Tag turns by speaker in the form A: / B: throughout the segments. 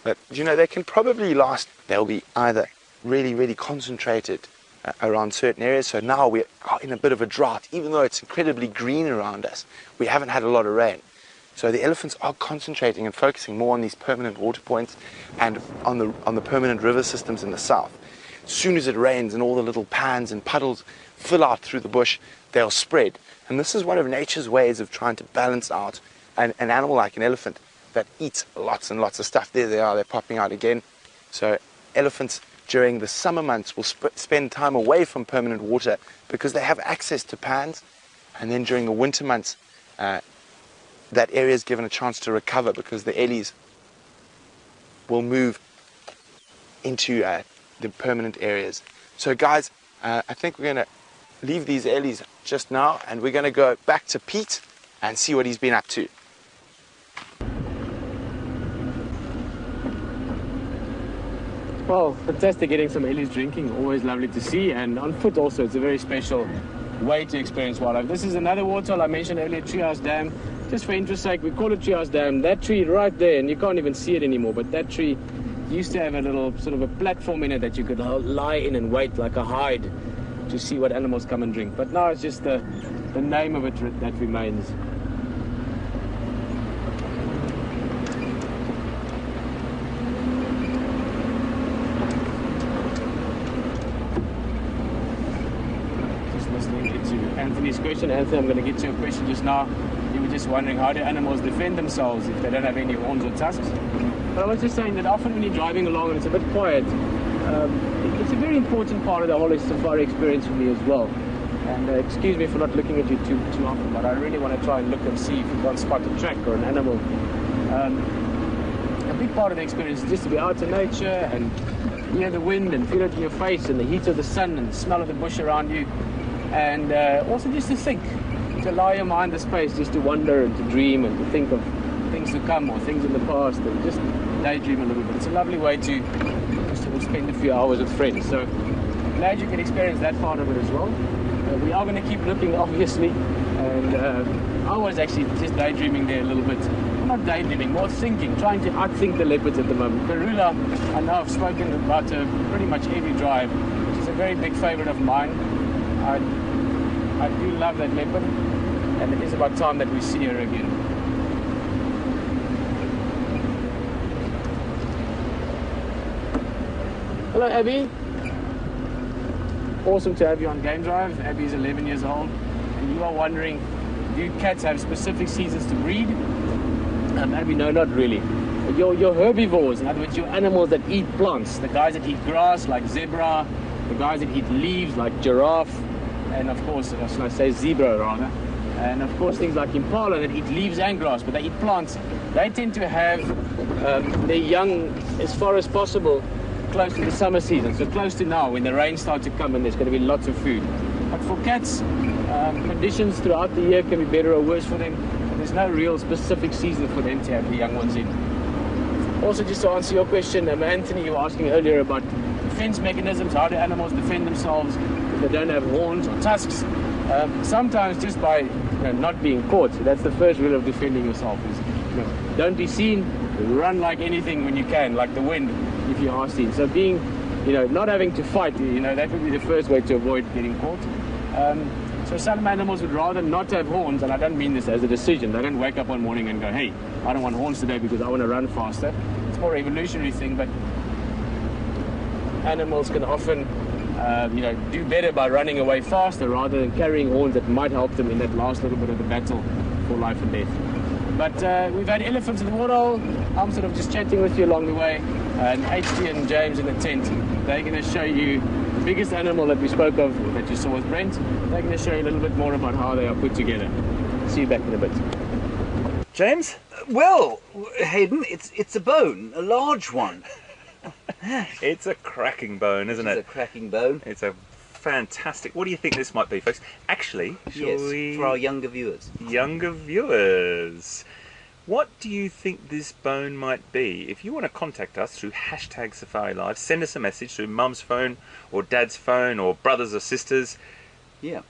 A: But you know, they can probably last, they'll be either really, really concentrated around certain areas. So now we are in a bit of a drought, even though it's incredibly green around us. We haven't had a lot of rain. So the elephants are concentrating and focusing more on these permanent water points and on the permanent river systems in the south. As soon as it rains and all the little pans and puddles fill out through the bush, they'll spread. And this is one of nature's ways of trying to balance out an animal like an elephant that eats lots and lots of stuff. There they are, they're popping out again. So elephants during the summer months will spend time away from permanent water because they have access to pans. And then during the winter months, that area is given a chance to recover because the ellies will move into the permanent areas. So guys, I think we're going to leave these ellies just now and we're going to go back to Pete and see what he's been up to.
B: Well, fantastic getting some ellies drinking, always lovely to see, and on foot also. It's a very special way to experience wildlife. This is another waterhole I mentioned earlier, Treehouse Dam. Just for interest sake, we call it Treehouse Dam. That tree right there, and you can't even see it anymore, but that tree used to have a little sort of a platform in it that you could lie in and wait like a hide to see what animals come and drink. But now it's just the name of it that remains. Anthony's question. Anthony, I'm going to get to your question just now. You were just wondering, how do animals defend themselves if they don't have any horns or tusks? But I was just saying that often when you're driving along and it's a bit quiet, it's a very important part of the whole safari experience for me as well. And excuse me for not looking at you too often, but I really want to try and look and see if you can't spot a track or an animal. A big part of the experience is just to be out in nature and hear the wind and feel it in your face and the heat of the sun and the smell of the bush around you. And also just to think, to allow your mind the space just to wonder and to dream and to think of things to come or things in the past and just daydream a little bit. It's a lovely way to just spend a few hours with friends. So glad you can experience that part of it as well. We are going to keep looking, obviously, and I was actually just daydreaming there a little bit. Well, not daydreaming, more thinking, trying to outthink the leopards at the moment. Karula, I know I've spoken about pretty much every drive, which is a very big favorite of mine. I do love that leopard, and it is about time that we see her again. Hello, Abby. Awesome to have you on Game Drive. Abby's 11 years old, and you are wondering, do cats have specific seasons to breed? Abby, no, not really. Your herbivores, in other words, your animals that eat plants, the guys that eat grass like zebra, the guys that eat leaves like giraffe, and of course, or should I say zebra rather, and of course things like impala that eat leaves and grass, but they eat plants. They tend to have their young as far as possible close to the summer season, so close to now when the rain starts to come and there's going to be lots of food. But for cats, conditions throughout the year can be better or worse for them, and there's no real specific season for them to have the young ones in. Also, just to answer your question, Anthony, you were asking earlier about defense mechanisms. How do animals defend themselves if they don't have horns or tusks? Sometimes just by not being caught. That's the first rule of defending yourself. Is don't be seen. Run like anything when you can, like the wind, if you are seen. So being, not having to fight, that would be the first way to avoid getting caught. So some animals would rather not have horns, and I don't mean this as a decision. They don't wake up one morning and go, hey, I don't want horns today because I want to run faster. It's more an evolutionary thing, but animals can often do better by running away faster rather than carrying horns that might help them in that last little bit of the battle for life and death. But we've had elephants in the waterhole. I'm sort of just chatting with you along the way. And HT and James in the tent, they're going to show you the biggest animal that we spoke of, that you saw with Brent. They're going to show you a little bit more about how they are put together. See you back in a bit.
C: James?
D: Well, Hayden, it's a bone, a large one.
C: It's a cracking bone, isn't it?
D: It's a cracking bone.
C: It's a fantastic. What do you think this might be, folks? Actually, shall we...
D: for our younger viewers.
C: Younger viewers. What do you think this bone might be? If you want to contact us through #SafariLive, send us a message through Mum's phone or Dad's phone or brothers or sisters.
D: Yeah.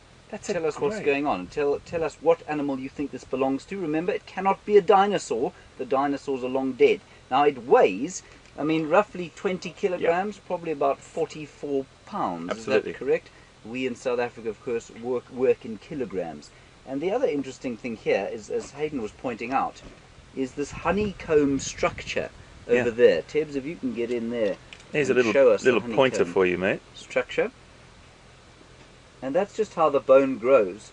D: Tell us what's going on. Tell us what animal you think this belongs to. Remember, it cannot be a dinosaur. The dinosaurs are long dead. Now, it weighs I mean, roughly 20 kilograms, probably about 44 pounds.
C: Absolutely.
D: Is that correct? We in South Africa, of course, work in kilograms. And the other interesting thing here is, as Hayden was pointing out, is this honeycomb structure over there. Tibbs, if you can get in there.
C: There's a little pointer for you, mate.
D: Structure. And that's just how the bone grows.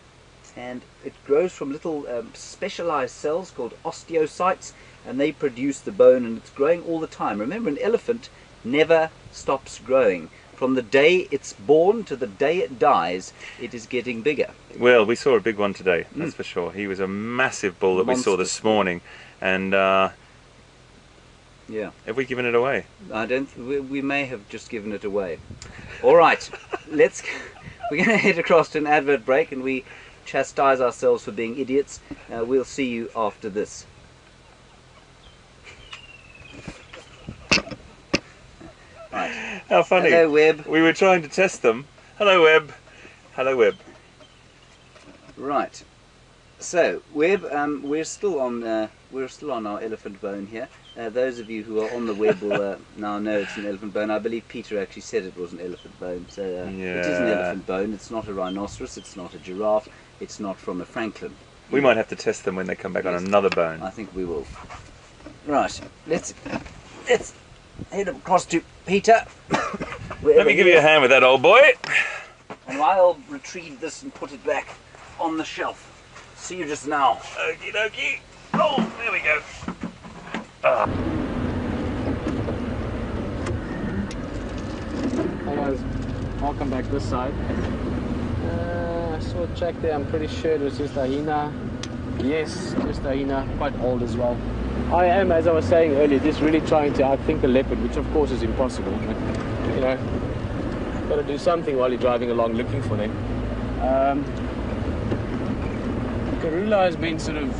D: And it grows from little specialized cells called osteocytes, and they produce the bone, and it's growing all the time. Remember, an elephant never stops growing. From the day it's born to the day it dies, it is getting bigger.
C: Well, we saw a big one today, that's for sure. He was a massive bull that we saw this morning, and
D: yeah.
C: Have we given it away?
D: I don't. We may have just given it away. All right, we're going to head across to an advert break, and we chastise ourselves for being idiots. We'll see you after this. Right.
C: How funny.
D: Hello, Webb.
C: We were trying to test them. Hello, Webb. Hello, Webb.
D: Right. So, Webb, we're still on our elephant bone here. Those of you who are on the web will now know it's an elephant bone. I believe Peter actually said it was an elephant bone. So it is an elephant bone. It's not a rhinoceros. It's not a giraffe. It's not from a francolin.
C: We might have to test them when they come back on another bone.
D: I think we will. Right. Let's head across to Peter.
C: Let me give you a hand with that, old boy.
D: And I'll retrieve this and put it back on the shelf. See you just now.
C: Okie dokie. Oh, there we go.
B: Hey guys, welcome back this side. I saw a track there, I'm pretty sure it was just a hyena. Yes, just a hyena, quite old as well. I am, as I was saying earlier, just really trying to outthink a leopard, which of course is impossible. But, you know, got to do something while you're driving along looking for them. Karula has been sort of,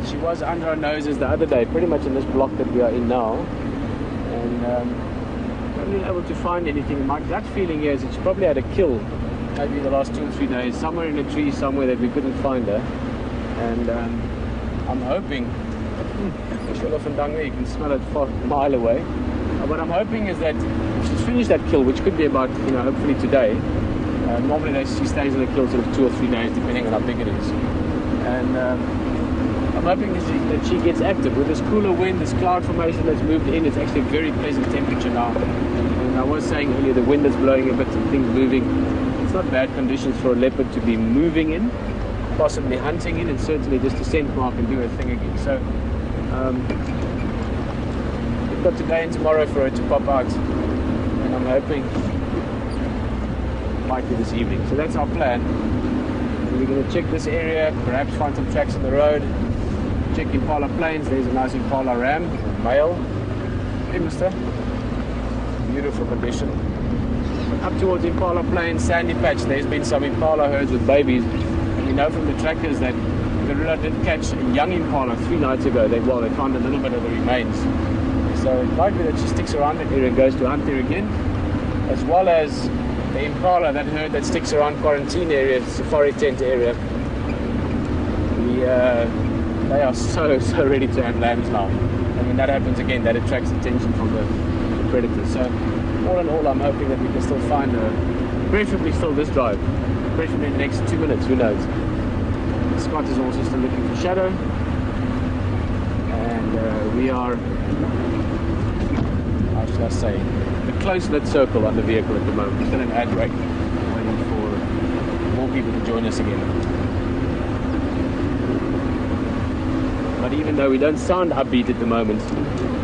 B: she was under our noses the other day, pretty much in this block that we are in now, and haven't been able to find anything. My gut feeling is it's probably had a kill maybe the last 2 or 3 days, somewhere in a tree somewhere that we couldn't find her, and I'm hoping, you can smell it a mile away. What I'm hoping is that if she's finished that kill, which could be about, you know, hopefully today. Normally she stays in the kill sort of 2 or 3 days, depending on how big it is. And I'm hoping that she gets active. With this cooler wind, this cloud formation that's moved in, it's actually a very pleasant temperature now. And I was saying earlier, the wind is blowing a bit and things moving. It's not bad conditions for a leopard to be moving in, possibly hunting in, and certainly just to scent mark and do her thing again. So we've got today and tomorrow for her to pop out, and I'm hoping it might be this evening. So that's our plan. And we're going to check this area, perhaps find some tracks on the road, check Impala Plains. There's a nice Impala ram, male. Hey, mister. Beautiful condition. Up towards Impala Plains, sandy patch, there's been some Impala herds with babies. And we know from the trackers that Karula did catch a young Impala 3 nights ago. They found a little bit of the remains. So it might be that she sticks around that area and goes to hunt there again, as well as the Impala, that herd that sticks around quarantine area, safari tent area. They are so ready to hunt lambs now. And when that happens again, that attracts attention from the predators. So all in all, I'm hoping that we can still find her, preferably still this drive, preferably in the next 2 minutes, who knows. Scott is also still looking for shadow, and we are, how should I say, a close-knit circle on the vehicle at the moment. Still an ad break, waiting for more people to join us again. But even though we don't sound upbeat at the moment,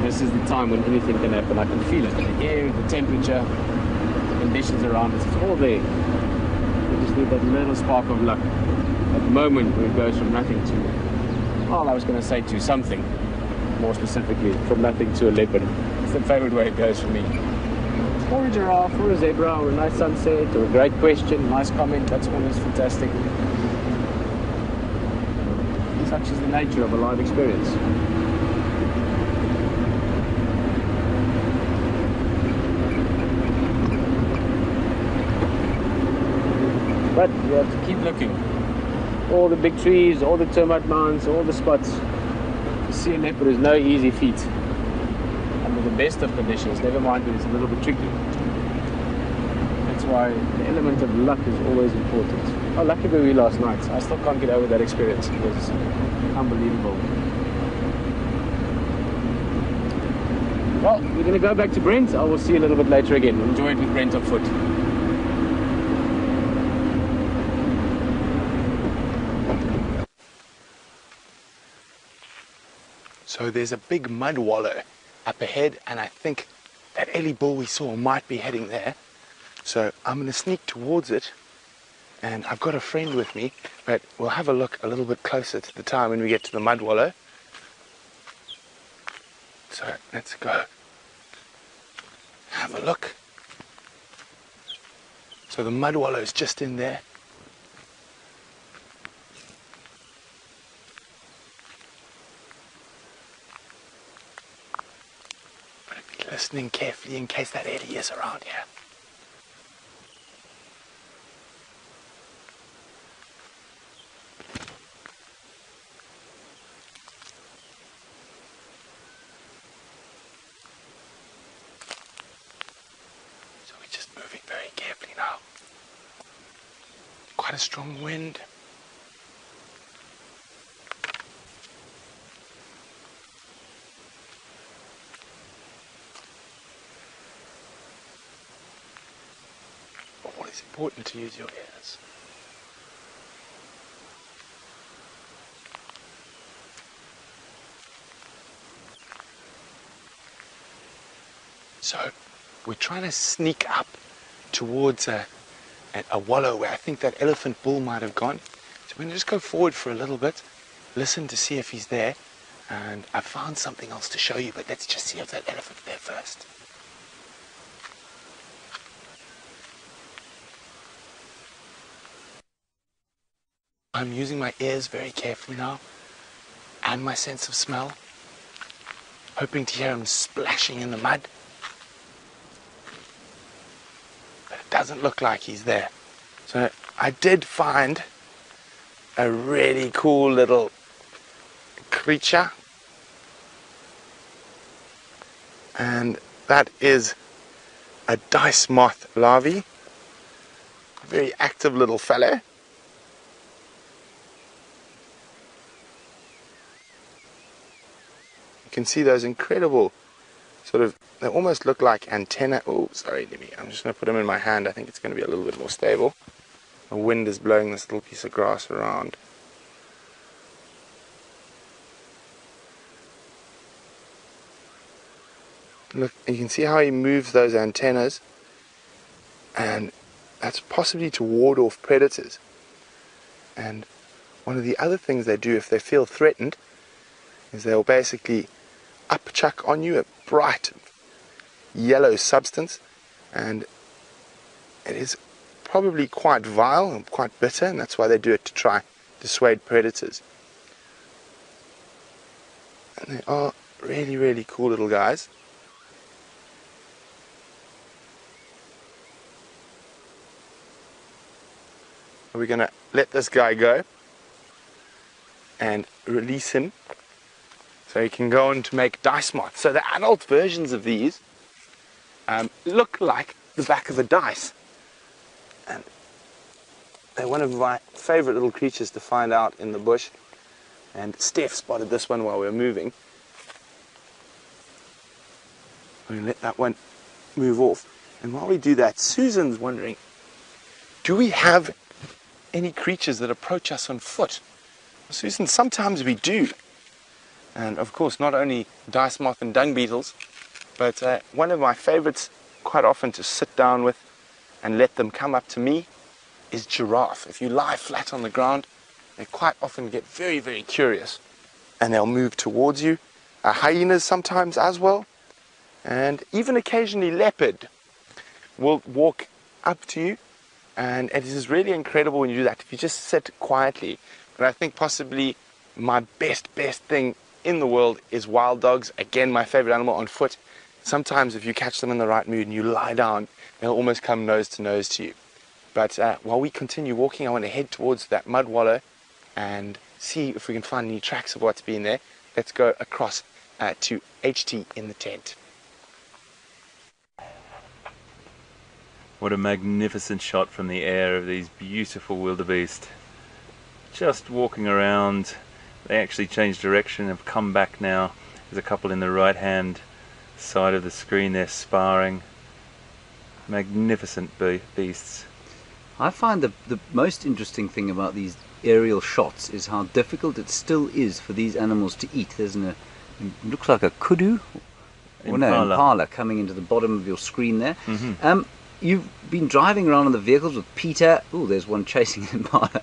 B: this is the time when anything can happen. I can feel it. The air, the temperature, the conditions around us, it's all there. We just need that little spark of luck. At the moment where it goes from nothing to, well, I was going to say to something, more specifically, from nothing to a leopard. It's the favorite way it goes for me. Or a giraffe, or a zebra, or a nice sunset, or a great question, nice comment, that's always fantastic. Such is the nature of a live experience. But you have to keep looking. All the big trees, all the termite mounds, all the spots. To see a leopard is no easy feat. the best of conditions, never mind when it's a little bit tricky. That's why the element of luck is always important. How lucky were we last night? I still can't get over that experience. It was unbelievable. Well, we're going to go back to Brent. I will see you a little bit later again. Enjoy it with Brent on foot.
A: So there's a big mud wallow up ahead, and I think that Ellie bull we saw might be heading there. So I'm going to sneak towards it, and I've got a friend with me, but we'll have a look a little bit closer to the time when we get to the mud wallow. So let's go have a look. So the mud wallow is just in there. Listening carefully in case that Eddie is around here. So we're just moving very carefully now. Quite a strong wind. It's important to use your ears. So we're trying to sneak up towards a wallow where I think that elephant bull might have gone. So we're going to just go forward for a little bit, listen to see if he's there, and I found something else to show you, but let's just see if that elephant's there first. I'm using my ears very carefully now, and my sense of smell, hoping to hear him splashing in the mud. But it doesn't look like he's there. So I did find a really cool little creature, and that is a dice moth larvae. A very active little fellow. You can see those incredible sort of, they almost look like antenna. Oh, sorry, I'm just going to put them in my hand. I think it's going to be a little bit more stable. The wind is blowing this little piece of grass around. Look, you can see how he moves those antennas, and that's possibly to ward off predators. And one of the other things they do if they feel threatened is they'll basically upchuck on you a bright yellow substance, and it is probably quite vile and quite bitter, and that's why they do it to try dissuade predators. And they are really, really cool little guys. We're going to let this guy go and release him so he can go on to make dice moths. So the adult versions of these look like the back of a dice, and they're one of my favorite little creatures to find out in the bush. And Steph spotted this one while we were moving. We're going to let that one move off, and while we do that, Susan's wondering, do we have any creatures that approach us on foot? Well, Susan, sometimes we do. And of course, not only dice moth and dung beetles, but one of my favorites quite often to sit down with and let them come up to me is giraffe. If you lie flat on the ground, they quite often get very, very curious, and they'll move towards you. Hyenas sometimes as well, and even occasionally leopard will walk up to you, and it is really incredible when you do that, if you just sit quietly. But I think possibly my best thing in the world is wild dogs. Again, my favorite animal on foot. Sometimes if you catch them in the right mood and you lie down, they'll almost come nose to nose to you. But while we continue walking, I want to head towards that mud wallow and see if we can find any tracks of what's been there. Let's go across to HT in the tent.
C: What a magnificent shot from the air of these beautiful wildebeest. Just walking around. They actually changed direction and have come back now. There's a couple in the right hand side of the screen there sparring. Magnificent beasts.
D: I find the most interesting thing about these aerial shots is how difficult it still is for these animals to eat. There's it looks like a kudu, or no, impala coming into the bottom of your screen there. You've been driving around in the vehicles with Peter. Oh, there's one chasing an impala.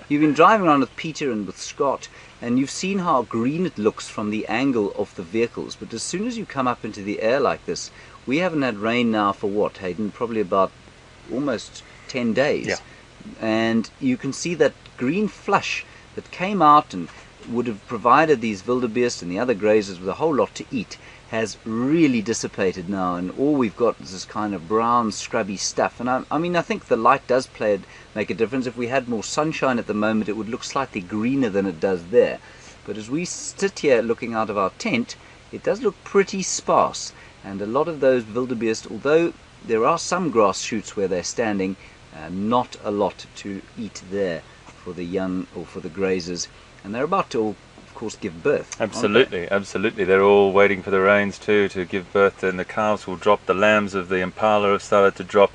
D: You've been driving around with Peter and with Scott, and you've seen how green it looks from the angle of the vehicles. But as soon as you come up into the air like this, we haven't had rain now for what, Hayden? Probably about almost 10 days.
C: Yeah.
D: And you can see that green flush that came out and would have provided these wildebeest and the other grazers with a whole lot to eat has really dissipated now, and all we've got is this kind of brown scrubby stuff. And I mean, I think the light does make a difference. If we had more sunshine at the moment, it would look slightly greener than it does there. But as we sit here looking out of our tent, it does look pretty sparse, and a lot of those wildebeest, although there are some grass shoots where they're standing, not a lot to eat there for the young or for the grazers, and they're about to all, of course, give birth.
C: Absolutely, absolutely. They're all waiting for the rains too to give birth, and the calves will drop. The lambs of the impala have started to drop,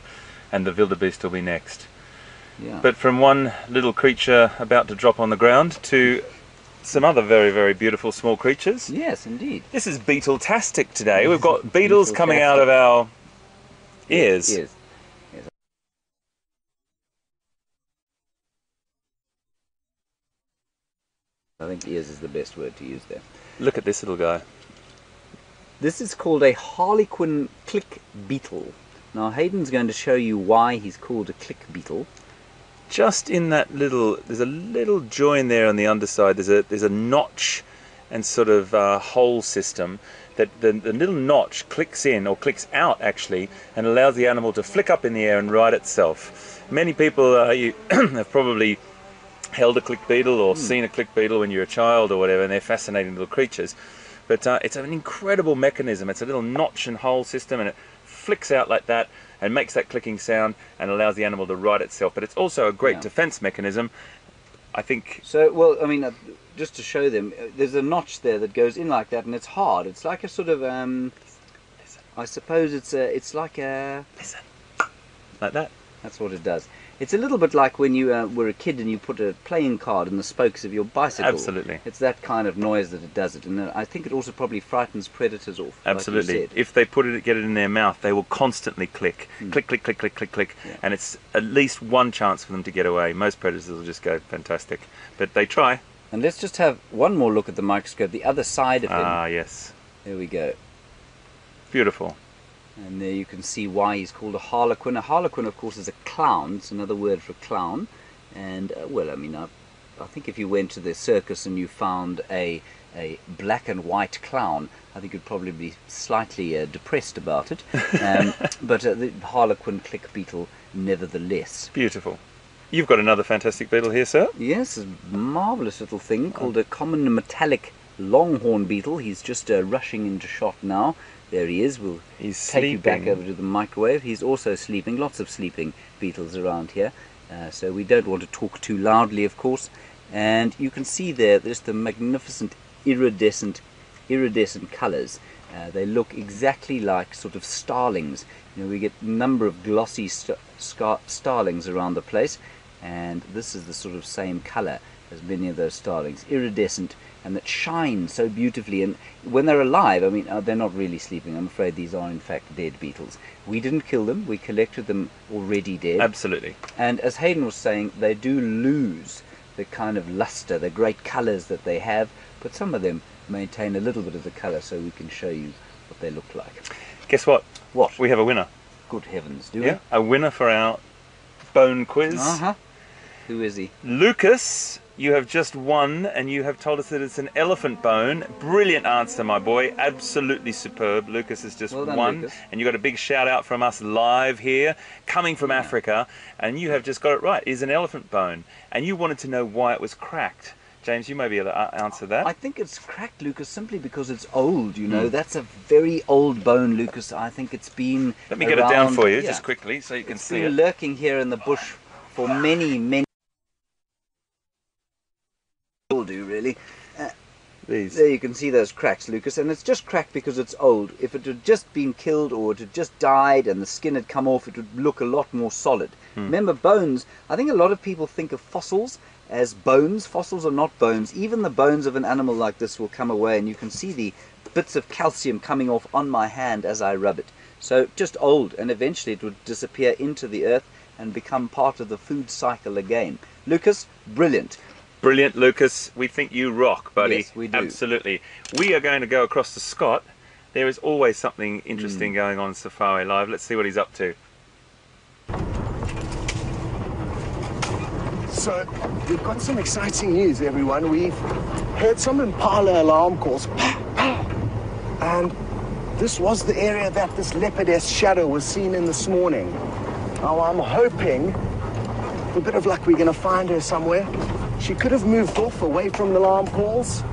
C: and the wildebeest will be next.
D: Yeah.
C: But from one little creature about to drop on the ground to some other very, very beautiful small creatures.
D: Yes, indeed.
C: This is beetle-tastic today. We've got beetles coming out of our ears.
D: Yes. I think ears is the best word to use there.
C: Look at this little guy.
D: This is called a harlequin click beetle. Now Hayden's going to show you why he's called a click beetle.
C: Just in that little, there's a little join there on the underside. There's a notch and sort of hole system that the little notch clicks in, or clicks out actually, and allows the animal to flick up in the air and right itself. Many people you have probably held a click beetle or seen a click beetle when you're a child or whatever, and they're fascinating little creatures. But it's an incredible mechanism. It's a little notch and hole system, and it flicks out like that and makes that clicking sound and allows the animal to right itself. But it's also a great defense mechanism, I think.
D: So, well, I mean, just to show them, there's a notch there that goes in like that, and it's hard. It's like a sort of, I suppose it's like a...
C: Listen. Like that.
D: That's what it does. It's a little bit like when you were a kid and you put a playing card in the spokes of your bicycle.
C: Absolutely.
D: It's that kind of noise that it does it, and I think it also probably frightens predators off.
C: Absolutely.
D: Like
C: if they get it in their mouth, they will constantly click, click, click, click, click, click, click, and it's at least one chance for them to get away. Most predators will just go fantastic, but they try.
D: And let's just have one more look at the microscope, the other side of him.
C: Ah, yes.
D: There we go.
C: Beautiful.
D: And there you can see why he's called a harlequin. A harlequin, of course, is a clown. It's another word for clown. And, well, I mean, I think if you went to the circus and you found a black and white clown, I think you'd probably be slightly depressed about it. But the harlequin click beetle, nevertheless.
C: Beautiful. You've got another fantastic beetle here, sir.
D: Yes, a marvellous little thing called a common metallic longhorn beetle. He's just rushing into shot now. There he is. We'll take you back over to the microwave. He's also sleeping. Lots of sleeping beetles around here. So we don't want to talk too loudly, of course. And you can see there's the magnificent iridescent colours. They look exactly like sort of starlings. You know, we get a number of glossy starlings around the place. And this is the sort of same colour as many of those starlings. Iridescent, and that shine so beautifully. And when they're alive, I mean, they're not really sleeping. I'm afraid these are in fact dead beetles. We didn't kill them. We collected them already dead.
C: Absolutely.
D: And as Hayden was saying, they do lose the kind of luster, the great colours that they have, but some of them maintain a little bit of the colour, so we can show you what they look like.
C: Guess what?
D: What?
C: We have a winner.
D: Good heavens, do we?
C: Yeah, a winner for our bone quiz.
D: Uh-huh. Who is he?
C: Lucas, you have just won, and you have told us that it's an elephant bone. Brilliant answer, my boy. Absolutely superb. Lucas has just
D: Well done,
C: won.
D: Lucas.
C: And you got a big shout out from us live here, coming from Africa, and you have just got it right. It is an elephant bone. And you wanted to know why it was cracked. James, you may be able to answer that.
D: I think it's cracked, Lucas, simply because it's old, you know. That's a very old bone, Lucas. I think it's been
C: Let me get it down for you,
D: yeah,
C: just quickly, so you can
D: it's
C: see
D: been
C: it.
D: lurking here in the bush for many, many will do, really.
C: These.
D: There you can see those cracks, Lucas, and it's just cracked because it's old. If it had just been killed or it had just died and the skin had come off, it would look a lot more solid. Remember, bones, I think a lot of people think of fossils as bones. Fossils are not bones. Even the bones of an animal like this will come away, and you can see the bits of calcium coming off on my hand as I rub it. So just old, and eventually it would disappear into the earth and become part of the food cycle again. Lucas, brilliant.
C: Brilliant, Lucas. We think you rock, buddy.
D: Yes, we do.
C: Absolutely. We are going to go across to Scott. There is always something interesting going on Safari Live. Let's see what he's up to.
E: So, we've got some exciting news, everyone. We've heard some impala alarm calls, and this was the area that this leopardess shadow was seen in this morning. Now, I'm hoping, with a bit of luck, we're going to find her somewhere. She could have moved off away from the alarm calls,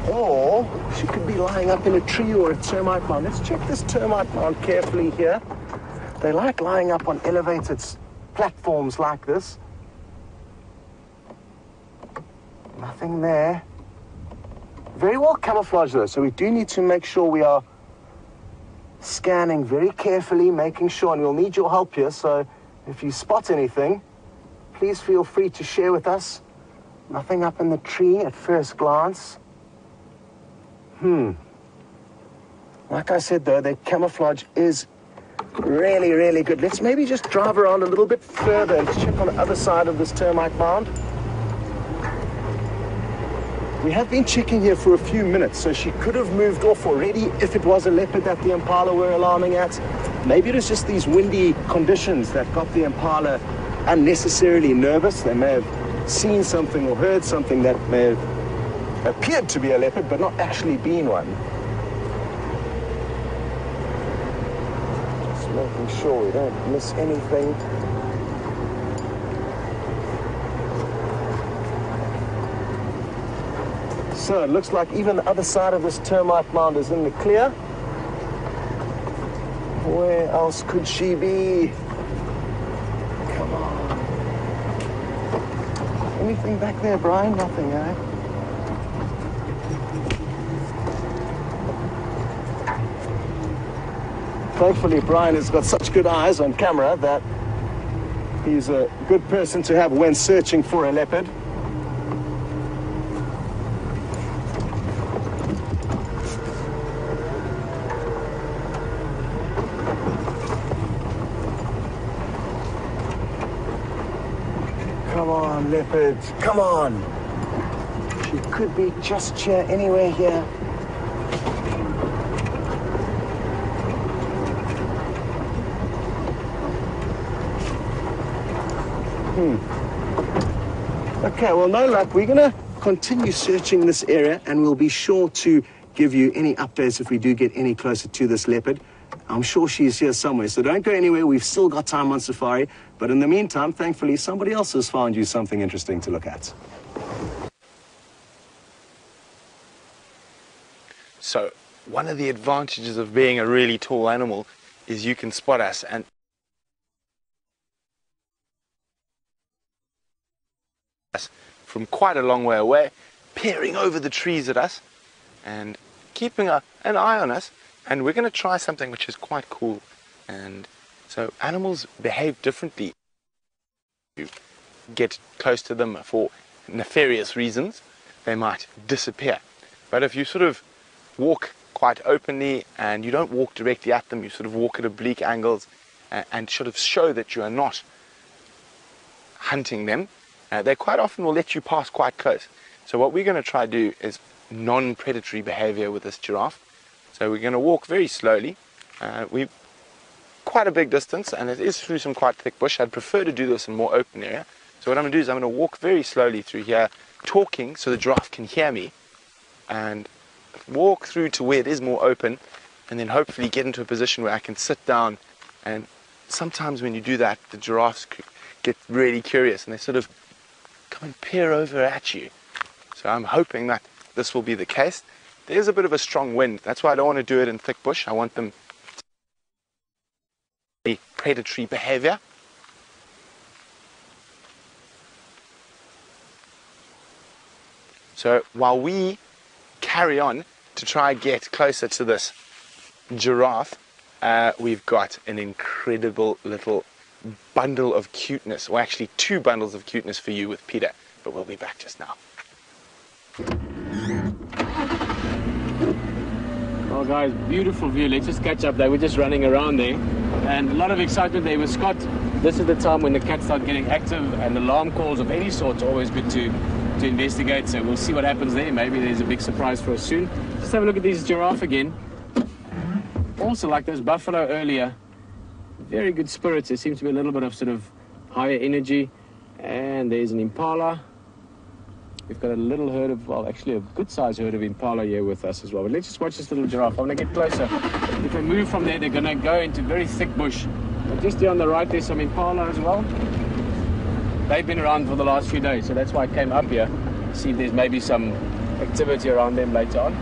E: or she could be lying up in a tree or a termite mound. Let's check this termite mound carefully here. They like lying up on elevated platforms like this. Nothing there. Very well camouflaged though, so we do need to make sure we are scanning very carefully, making sure, and we'll need your help here, so if you spot anything, please feel free to share with us. Nothing up in the tree at first glance. Like I said though, the camouflage is really, really good. Let's maybe just drive around a little bit further and check on the other side of this termite mound. We have been checking here for a few minutes, so she could have moved off already if it was a leopard that the impala were alarming at. Maybe it was just these windy conditions that got the impala unnecessarily nervous. They may have seen something or heard something that may have appeared to be a leopard, but not actually been one. Just making sure we don't miss anything. So it looks like even the other side of this termite mound is in the clear. Where else could she be? Come on. Anything back there, Brian? Nothing, eh? Thankfully, Brian has got such good eyes on camera that he's a good person to have when searching for a leopard. Come on, leopard, come on. She could be just here, anywhere here. Okay, well, no luck. We're going to continue searching this area, and we'll be sure to give you any updates if we do get any closer to this leopard. I'm sure she's here somewhere, so don't go anywhere. We've still got time on safari. But in the meantime, thankfully, somebody else has found you something interesting to look at.
A: So one of the advantages of being a really tall animal is you can spot us, and from quite a long way away, peering over the trees at us and keeping an eye on us. And we're going to try something which is quite cool. And so animals behave differently. You get close to them for nefarious reasons, they might disappear. But if you sort of walk quite openly and you don't walk directly at them, you sort of walk at oblique angles and sort of show that you are not hunting them, they quite often will let you pass quite close. So what we're going to try to do is non-predatory behavior with this giraffe. So we're going to walk very slowly. We're quite a big distance, and it is through some quite thick bush. I'd prefer to do this in a more open area. So what I'm going to do is I'm going to walk very slowly through here, talking so the giraffe can hear me, and walk through to where it is more open, and then hopefully get into a position where I can sit down. And sometimes when you do that, the giraffes get really curious, and they sort of come and peer over at you. So I'm hoping that this will be the case. There's a bit of a strong wind. That's why I don't want to do it in thick bush. I want them to be predatory behavior. So while we carry on to try and get closer to this giraffe, we've got an incredible little bundle of cuteness, or actually 2 bundles of cuteness for you with Peter, but we'll be back just now.
B: Well guys, beautiful view. Let's just catch up. They were just running around there and a lot of excitement there with Scott. This is the time when the cats start getting active, and alarm calls of any sort are always good to investigate, so we'll see what happens there. Maybe there's a big surprise for us soon. Just have a look at these giraffe again. Also, like those buffalo earlier, very good spirits. There seems to be a little bit of sort of higher energy. And there's an impala. We've got a little herd of, well, actually a good sized herd of impala here with us as well. But let's just watch this little giraffe. I want to get closer. If they move from there, they're going to go into very thick bush. But just here on the right, there's some impala as well. They've been around for the last few days, so that's why I came up here, see if there's maybe some activity around them later on.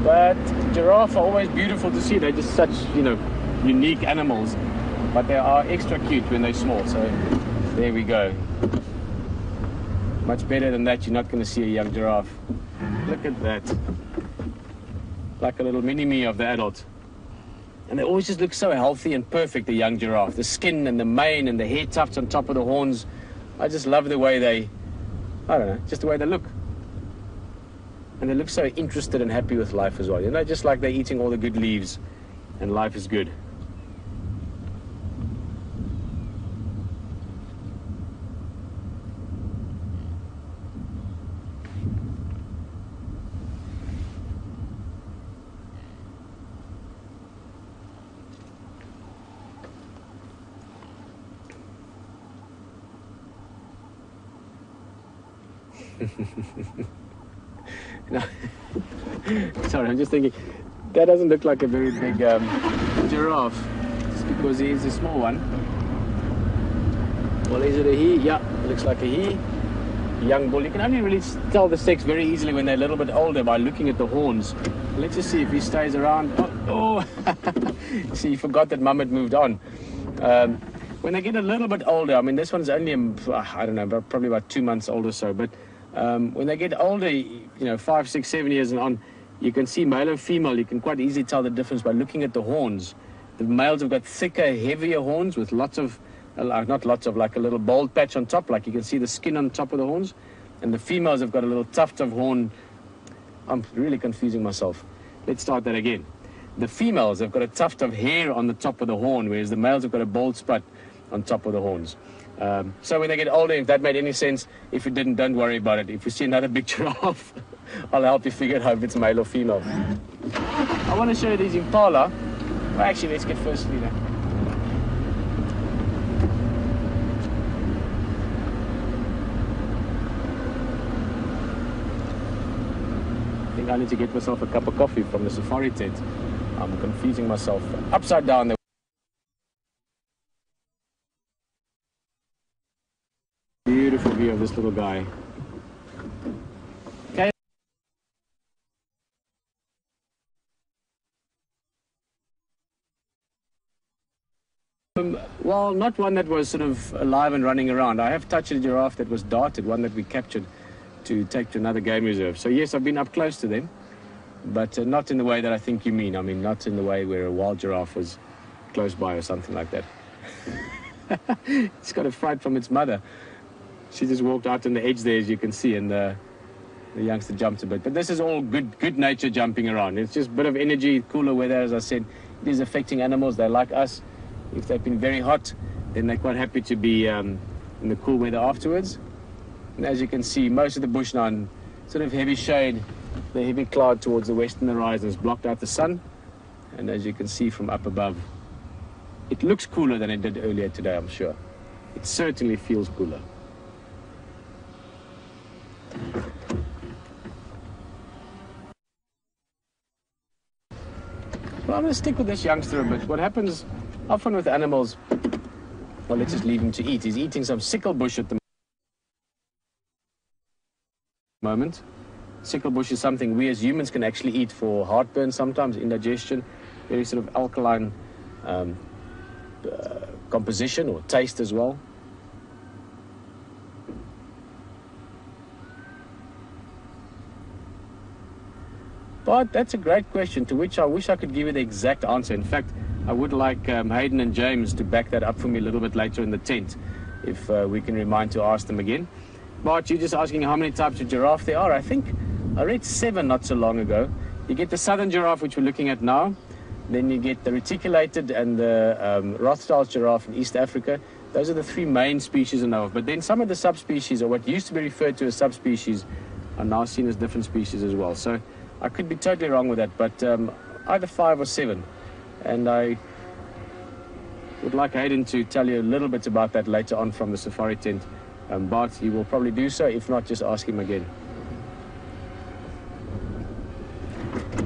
B: But giraffe are always beautiful to see. They're just such, unique animals, but they are extra cute when they're small. So there we go. Much better than that, you're not going to see a young giraffe. Look at that. Like a little mini-me of the adult. And they always just look so healthy and perfect, the young giraffe. The skin and the mane and the hair tufts on top of the horns. I just love the way they, just the way they look. And they look so interested and happy with life as well. Just like they're eating all the good leaves and life is good. No. Sorry, I'm just thinking that doesn't look like a very big giraffe, just because he is a small one. Well, is it a he? Yeah, it looks like a he. A young bull. You can only really tell the sex very easily when they're a little bit older by looking at the horns. Let's just see if he stays around. Oh. See, he forgot that mum had moved on. When they get a little bit older, I mean, this one's only, I don't know, probably about 2 months old or so, but when they get older, 5, 6, 7 years and on, you can see male and female. You can quite easily tell the difference by looking at the horns. The males have got thicker, heavier horns with lots of, not lots of, like a little bald patch on top, like you can see the skin on top of the horns. And the females have got a little tuft of horn. I'm really confusing myself. Let's start that again. The females have got a tuft of hair on the top of the horn, whereas the males have got a bald spot on top of the horns. So when they get older, if that made any sense, if it didn't, don't worry about it. If you see another big giraffe, I'll help you figure out if it's male or female. I want to show you these impala. Well, actually, let's get first leader. I think I need to get myself a cup of coffee from the safari tent. I'm confusing myself. Upside down there. Beautiful view of this little guy. Okay. Well, not one that was sort of alive and running around. I have touched a giraffe that was darted, one that we captured to take to another game reserve. So yes, I've been up close to them, but not in the way that I think you mean. I mean, not in the way where a wild giraffe was close by or something like that. It's got a fright from its mother. She just walked out on the edge there, as you can see, and the youngster jumped a bit. But this is all good nature jumping around. It's just a bit of energy, cooler weather, as I said. It is affecting animals. They're like us. If they've been very hot, then they're quite happy to be in the cool weather afterwards. And as you can see, most of the bush now in sort of heavy shade, the heavy cloud towards the western horizon has blocked out the sun. And as you can see from up above, it looks cooler than it did earlier today, I'm sure. It certainly feels cooler. Well, I'm going to stick with this youngster a bit. What happens often with animals, well, let's just leave him to eat. He's eating some sickle bush at the moment. moment. Sickle bush is something we as humans can actually eat for heartburn sometimes, indigestion, very sort of alkaline composition or taste as well. But that's a great question to which I wish I could give you the exact answer. In fact, I would like Hayden and James to back that up for me a little bit later in the tent, if we can remind to ask them again. But you're just asking how many types of giraffe there are. I think I read 7 not so long ago. You get the southern giraffe, which we're looking at now. Then you get the reticulated and the Rothschild's giraffe in East Africa. Those are the 3 main species I know of. But then some of the subspecies, or what used to be referred to as subspecies, are now seen as different species as well. So I could be totally wrong with that, but either 5 or 7. And I would like Hayden to tell you a little bit about that later on from the safari tent. But he will probably do so. If not, just ask him again.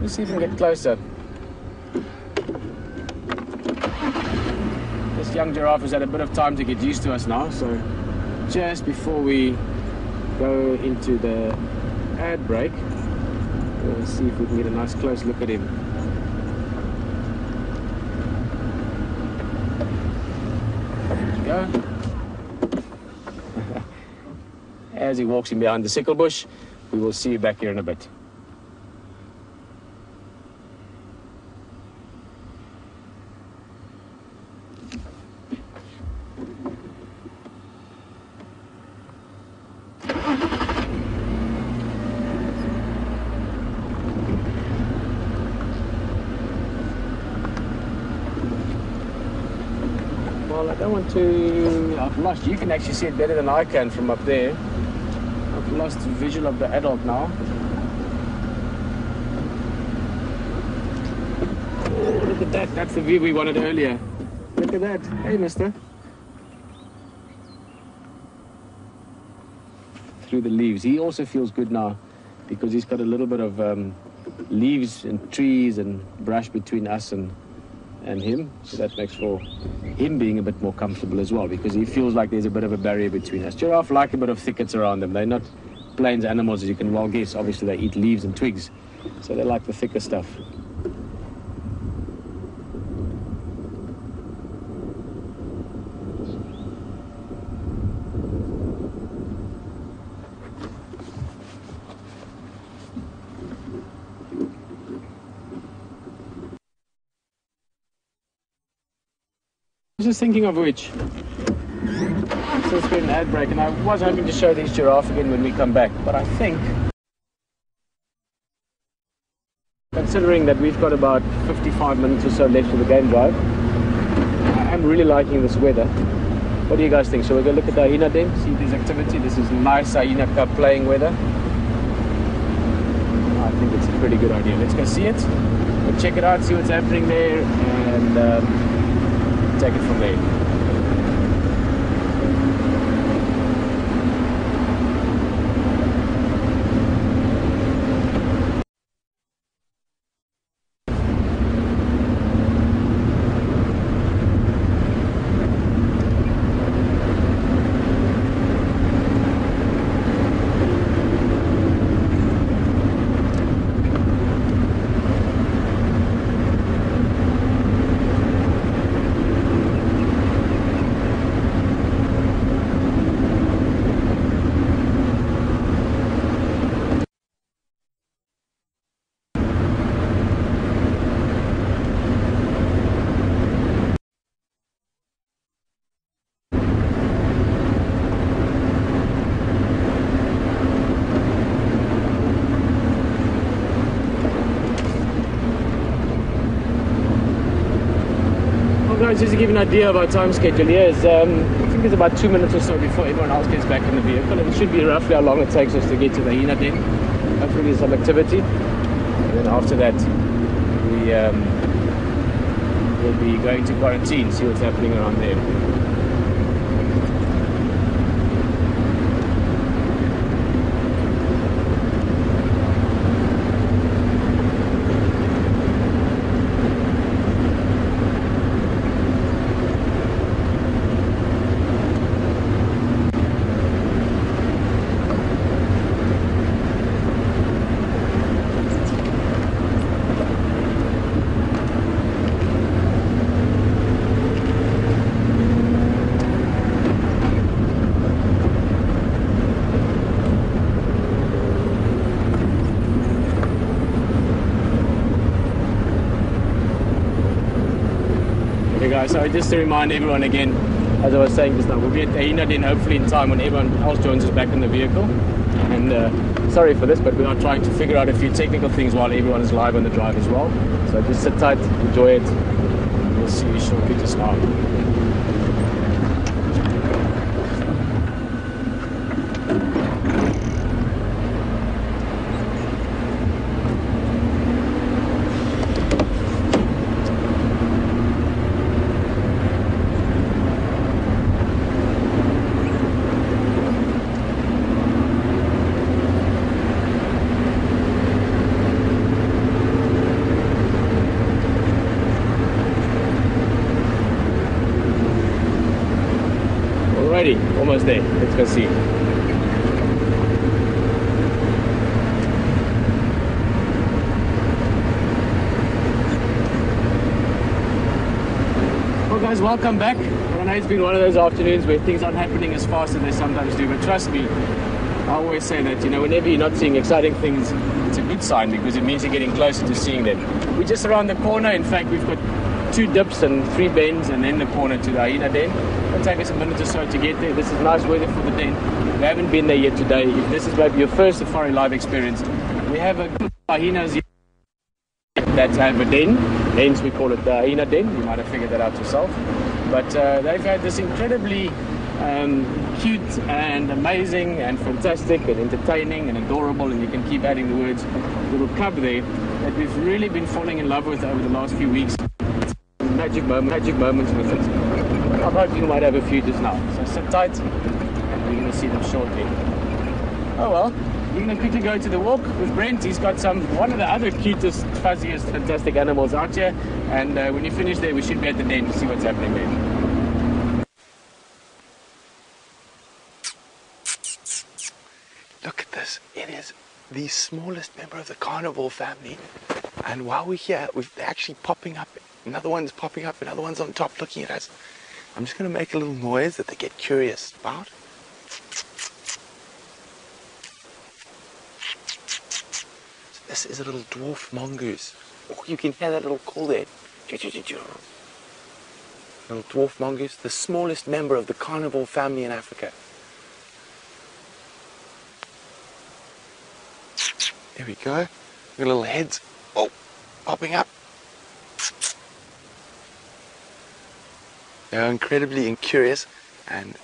B: Let's see if we can get closer. This young giraffe has had a bit of time to get used to us now, so just before we go into the ad break, we'll see if we can get a nice close look at him. There we go. As he walks in behind the sickle bush, we will see you back here in a bit. Well, I don't want to... I've lost... You can actually see it better than I can from up there. I've lost visual of the adult now. Oh, look at that. That's the view we wanted earlier. Look at that. Hey, mister. Through the leaves. He also feels good now because he's got a little bit of leaves and trees and brush between us and him. So that makes for him being a bit more comfortable as well because he feels like there's a bit of a barrier between us. Giraffe like a bit of thickets around them. They're not plains animals, as you can well guess. Obviously, they eat leaves and twigs. So they like the thicker stuff. I was just thinking of which. So it's been an ad break, and I was hoping to show these giraffe again when we come back, but I think, considering that we've got about 55 minutes or so left of the game drive, I am really liking this weather. What do you guys think? Shall we go look at the hyena then? See this activity? This is nice hyena cup playing weather. I think it's a pretty good idea. Let's go see it. We'll check it out, see what's happening there, and take it from there. Just to give you an idea of our time schedule here is, I think it's about 2 minutes or so before everyone else gets back in the vehicle. It should be roughly how long it takes us to get to the hyena den. Hopefully there's some activity. And then after that, we will be going to quarantine, see what's happening around there. So just to remind everyone again, as I was saying just now, we'll be at the hyena den hopefully in time when everyone else joins us back in the vehicle. And sorry for this, but we are trying to figure out a few technical things while everyone is live on the drive as well. So just sit tight, enjoy it. We'll see you shortly just now. Almost there. Let's go see. Well guys, welcome back. I know it's been one of those afternoons where things aren't happening as fast as they sometimes do, but trust me, I always say that, you know, whenever you're not seeing exciting things, it's a good sign because it means you're getting closer to seeing them. We're just around the corner. In fact, we've got 2 dips and 3 bends and then the corner to the hyena den. It'll take us a minute or so to get there. This is nice weather for the den. We haven't been there yet today. If this is maybe your first safari live experience, we have a group of hyenas here that have a den, hence we call it the hyena den. You might have figured that out yourself. But they've had this incredibly cute and amazing and fantastic and entertaining and adorable, and you can keep adding the words, little cub there that we've really been falling in love with over the last few weeks. Magic moments with it. I'm hoping you might have a few just now. So sit tight and we're going to see them shortly. Oh well, we're going to quickly go to the walk with Brent. He's got one of the other cutest, fuzziest, fantastic animals out here. And when you finish there, we should be at the den to see what's happening there.
A: Look at this. It is the smallest member of the carnivore family. And while we're here, they're actually popping up. Another one's popping up, another one's on top looking at us. I'm just going to make a little noise that they get curious about. So this is a little dwarf mongoose. Oh, you can hear that little call there. Little dwarf mongoose, the smallest member of the carnivore family in Africa. There we go. Look at little heads. Oh, popping up. They're incredibly curious, and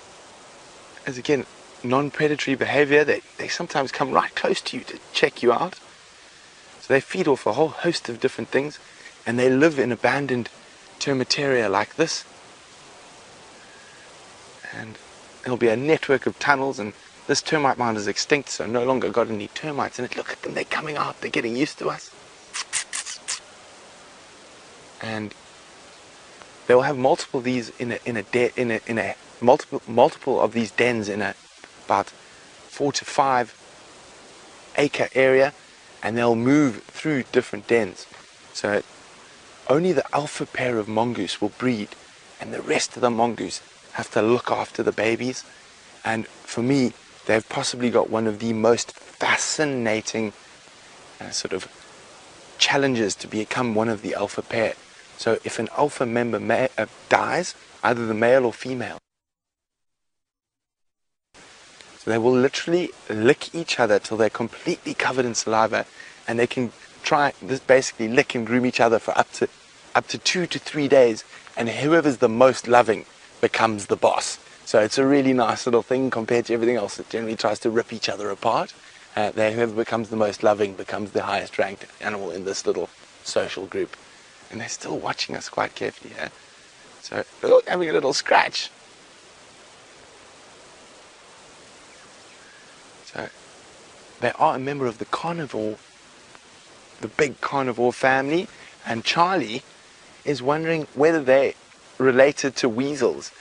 A: as again, non-predatory behavior, they sometimes come right close to you to check you out. So they feed off a whole host of different things, and they live in abandoned termitaria like this. And there'll be a network of tunnels, and this termite mound is extinct, so no longer got any termites in it. Look at them, they're coming out, they're getting used to us. And they'll have multiple of these multiple of these dens in a about 4 to 5 acre area, and they'll move through different dens. So only the alpha pair of mongoose will breed, and the rest of the mongoose have to look after the babies. And for me, they've possibly got one of the most fascinating sort of challenges to become one of the alpha pair. So if an alpha member dies, either the male or female, so they will literally lick each other till they're completely covered in saliva, and they can basically lick and groom each other for up to 2 to 3 days, and whoever's the most loving becomes the boss. So it's a really nice little thing compared to everything else that generally tries to rip each other apart. Whoever becomes the most loving becomes the highest ranked animal in this little social group. And they're still watching us quite carefully here. So look, having a little scratch. So they are a member of the carnivore, the big carnivore family. And Charlie is wondering whether they're related to weasels.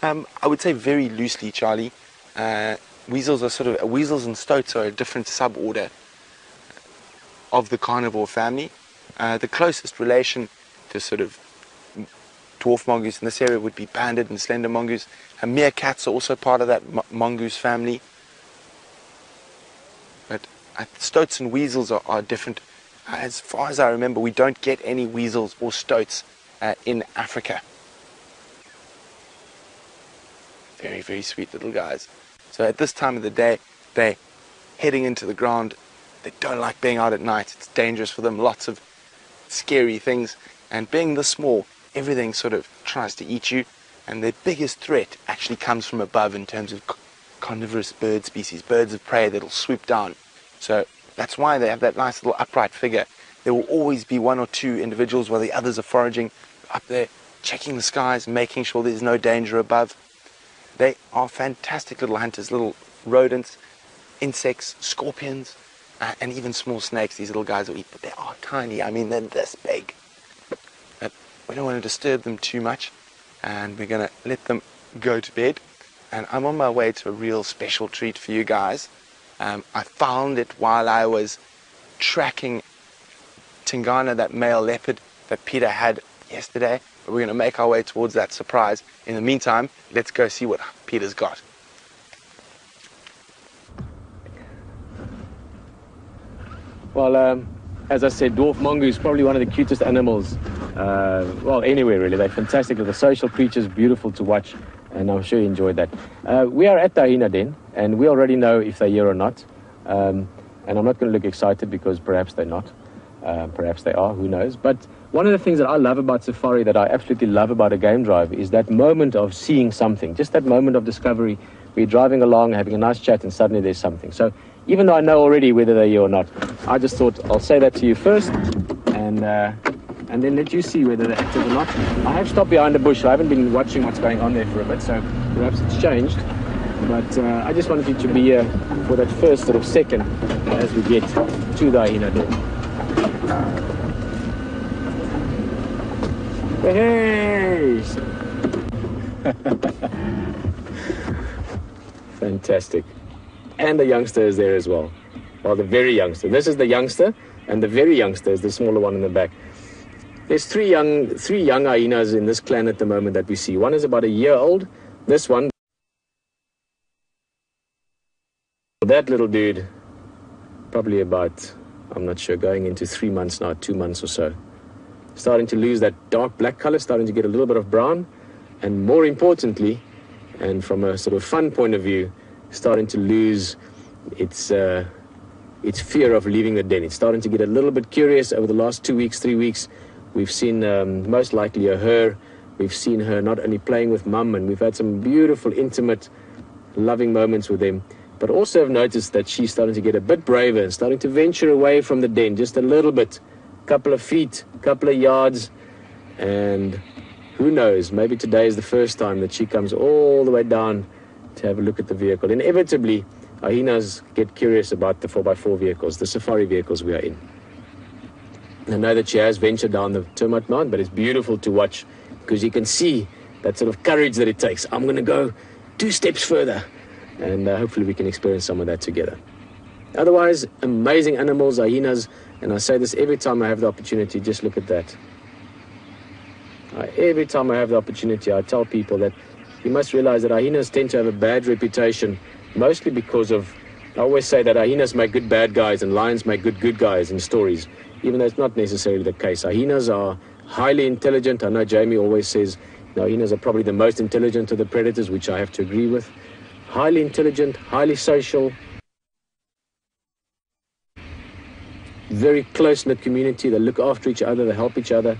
A: I would say very loosely, Charlie. Weasels and stoats are a different suborder of the carnivore family. The closest relation to sort of dwarf mongoose in this area would be banded and slender mongoose. And meerkats are also part of that mongoose family. But stoats and weasels are different. As far as I remember, we don't get any weasels or stoats in Africa. very, very sweet little guys. So at this time of the day, they're heading into the ground. They don't like being out at night. It's dangerous for them, lots of scary things. And being this small, everything sort of tries to eat you. And their biggest threat actually comes from above in terms of carnivorous bird species, birds of prey that'll swoop down. So that's why they have that nice little upright figure. There will always be one or two individuals while the others are foraging up there, checking the skies, making sure there's no danger above. They are fantastic little hunters, little rodents, insects, scorpions, and even small snakes these little guys will eat. But they are tiny. I mean, they're this big. But we don't want to disturb them too much, and we're going to let them go to bed. And I'm on my way to a real special treat for you guys. I found it while I was tracking Tingana, that male leopard that Peter had yesterday. But we're going to make our way towards that surprise. In the meantime, let's go see what Peter's got.
B: Well, as I said, dwarf mongoose is probably one of the cutest animals, well, anywhere really. They're fantastic little social creatures, beautiful to watch, and I'm sure you enjoyed that. We are at the hyena den, and we already know if they're here or not. And I'm not going to look excited because perhaps they're not. Perhaps they are, who knows. But one of the things that I love about safari, that I absolutely love about a game drive, is that moment of seeing something, just that moment of discovery. We're driving along, having a nice chat, and suddenly there's something. So even though I know already whether they're here or not, I just thought I'll say that to you first, and then let you see whether they're active or not. I have stopped behind a bush. I haven't been watching what's going on there for a bit, so perhaps it's changed. But I just wanted you to be here for that first sort of second as we get to the hyena den. Hey! Fantastic. And the youngster is there as well. Well, the very youngster. This is the youngster, and the very youngster is the smaller one in the back. There's three young hyenas in this clan at the moment that we see. One is about a year old. This one, that little dude, probably about, I'm not sure, going into 3 months now, 2 months or so. Starting to lose that dark black color, starting to get a little bit of brown, and more importantly, and from a sort of fun point of view, starting to lose its fear of leaving the den. It's starting to get a little bit curious over the last 2 weeks, 3 weeks. We've seen most likely her. We've seen her not only playing with mum, and we've had some beautiful, intimate, loving moments with them, but also have noticed that she's starting to get a bit braver and starting to venture away from the den just a little bit, couple of feet, couple of yards, and who knows, maybe today is the first time that she comes all the way down to have a look at the vehicle. Inevitably, hyenas get curious about the 4x4 vehicles, the safari vehicles we are in. I know that she has ventured down the termite mound, but it's beautiful to watch because you can see that sort of courage that it takes. I'm going to go 2 steps further, and hopefully we can experience some of that together. Otherwise, amazing animals, hyenas, and I say this every time I have the opportunity. Just look at that. Every time I have the opportunity, I tell people that you must realize that hyenas tend to have a bad reputation, mostly because of, I always say that hyenas make good bad guys and lions make good guys in stories, even though it's not necessarily the case. Hyenas are highly intelligent. I know Jamie always says hyenas are probably the most intelligent of the predators, which I have to agree with. Highly intelligent, highly social, very close-knit community. They look after each other, they help each other,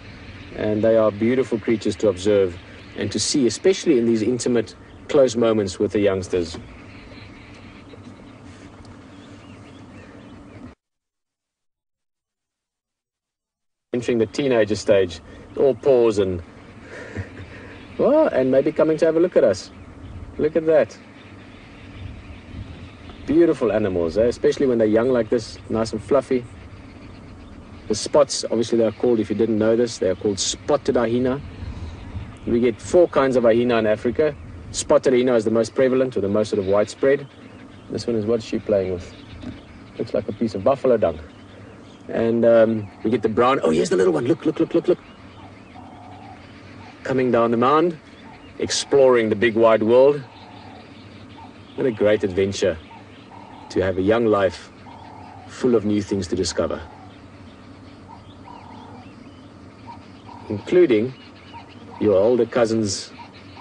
B: and they are beautiful creatures to observe and to see, especially in these intimate, close moments with the youngsters. Entering the teenager stage, all paws and well, and maybe coming to have a look at us. Look at that. Beautiful animals, especially when they're young like this, nice and fluffy. The spots, obviously they are called, if you didn't know this, they are called spotted hyena. We get 4 kinds of hyena in Africa. Spotted hyena is the most prevalent, or the most sort of widespread. This one is, what's she playing with? Looks like a piece of buffalo dung. And we get the brown, oh here's the little one, look. Coming down the mound, exploring the big wide world. What a great adventure to have a young life full of new things to discover. Including your older cousins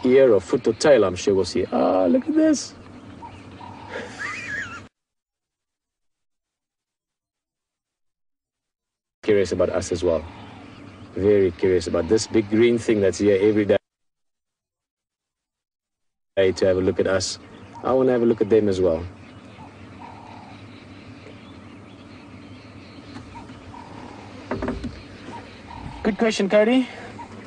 B: ear or foot or tail, I'm sure we'll see. Oh, look at this. Curious about us as well. Very curious about this big green thing that's here every day to have a look at us. I want to have a look at them as well. Good question, Cody.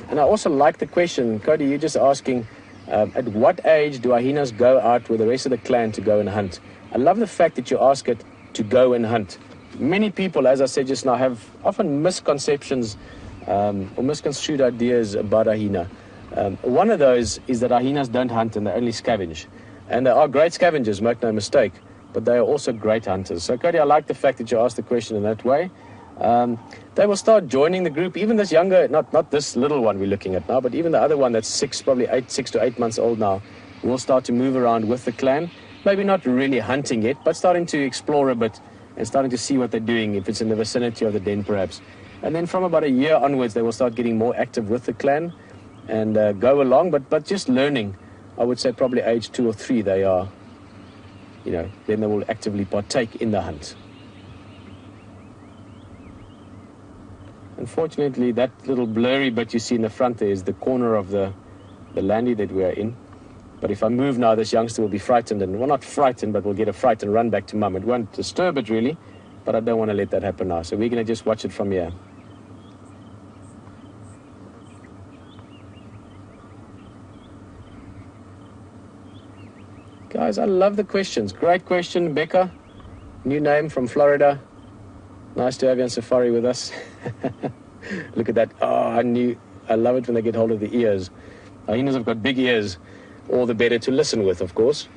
B: And I also like the question, Cody, you're just asking, at what age do hyenas go out with the rest of the clan to go and hunt? I love the fact that you ask it to go and hunt. Many people, as I said just now, have often misconceptions or misconstrued ideas about a hyena. One of those is that hyenas don't hunt and they only scavenge. And they are great scavengers, make no mistake, but they are also great hunters. So, Cody, I like the fact that you asked the question in that way. They will start joining the group, even this younger, not this little one we're looking at now, but even the other one that's 6 to 8 months old now, will start to move around with the clan. Maybe not really hunting yet, but starting to explore a bit and starting to see what they're doing, if it's in the vicinity of the den perhaps. And then from about a year onwards, they will start getting more active with the clan and go along, but just learning. I would say probably age 2 or 3 they are, then they will actively partake in the hunt. Unfortunately, that little blurry bit you see in the front there is the corner of the landy that we are in. But if I move now, this youngster will be frightened, and well, not frightened, but will get a fright and run back to mum. It won't disturb it really, but I don't want to let that happen now. So we're going to just watch it from here. Guys, I love the questions. Great question, Becca. New name from Florida. Nice to have you on safari with us. Look at that. Oh, I love it when they get hold of the ears. Hyenas have got big ears. All the better to listen with, of course.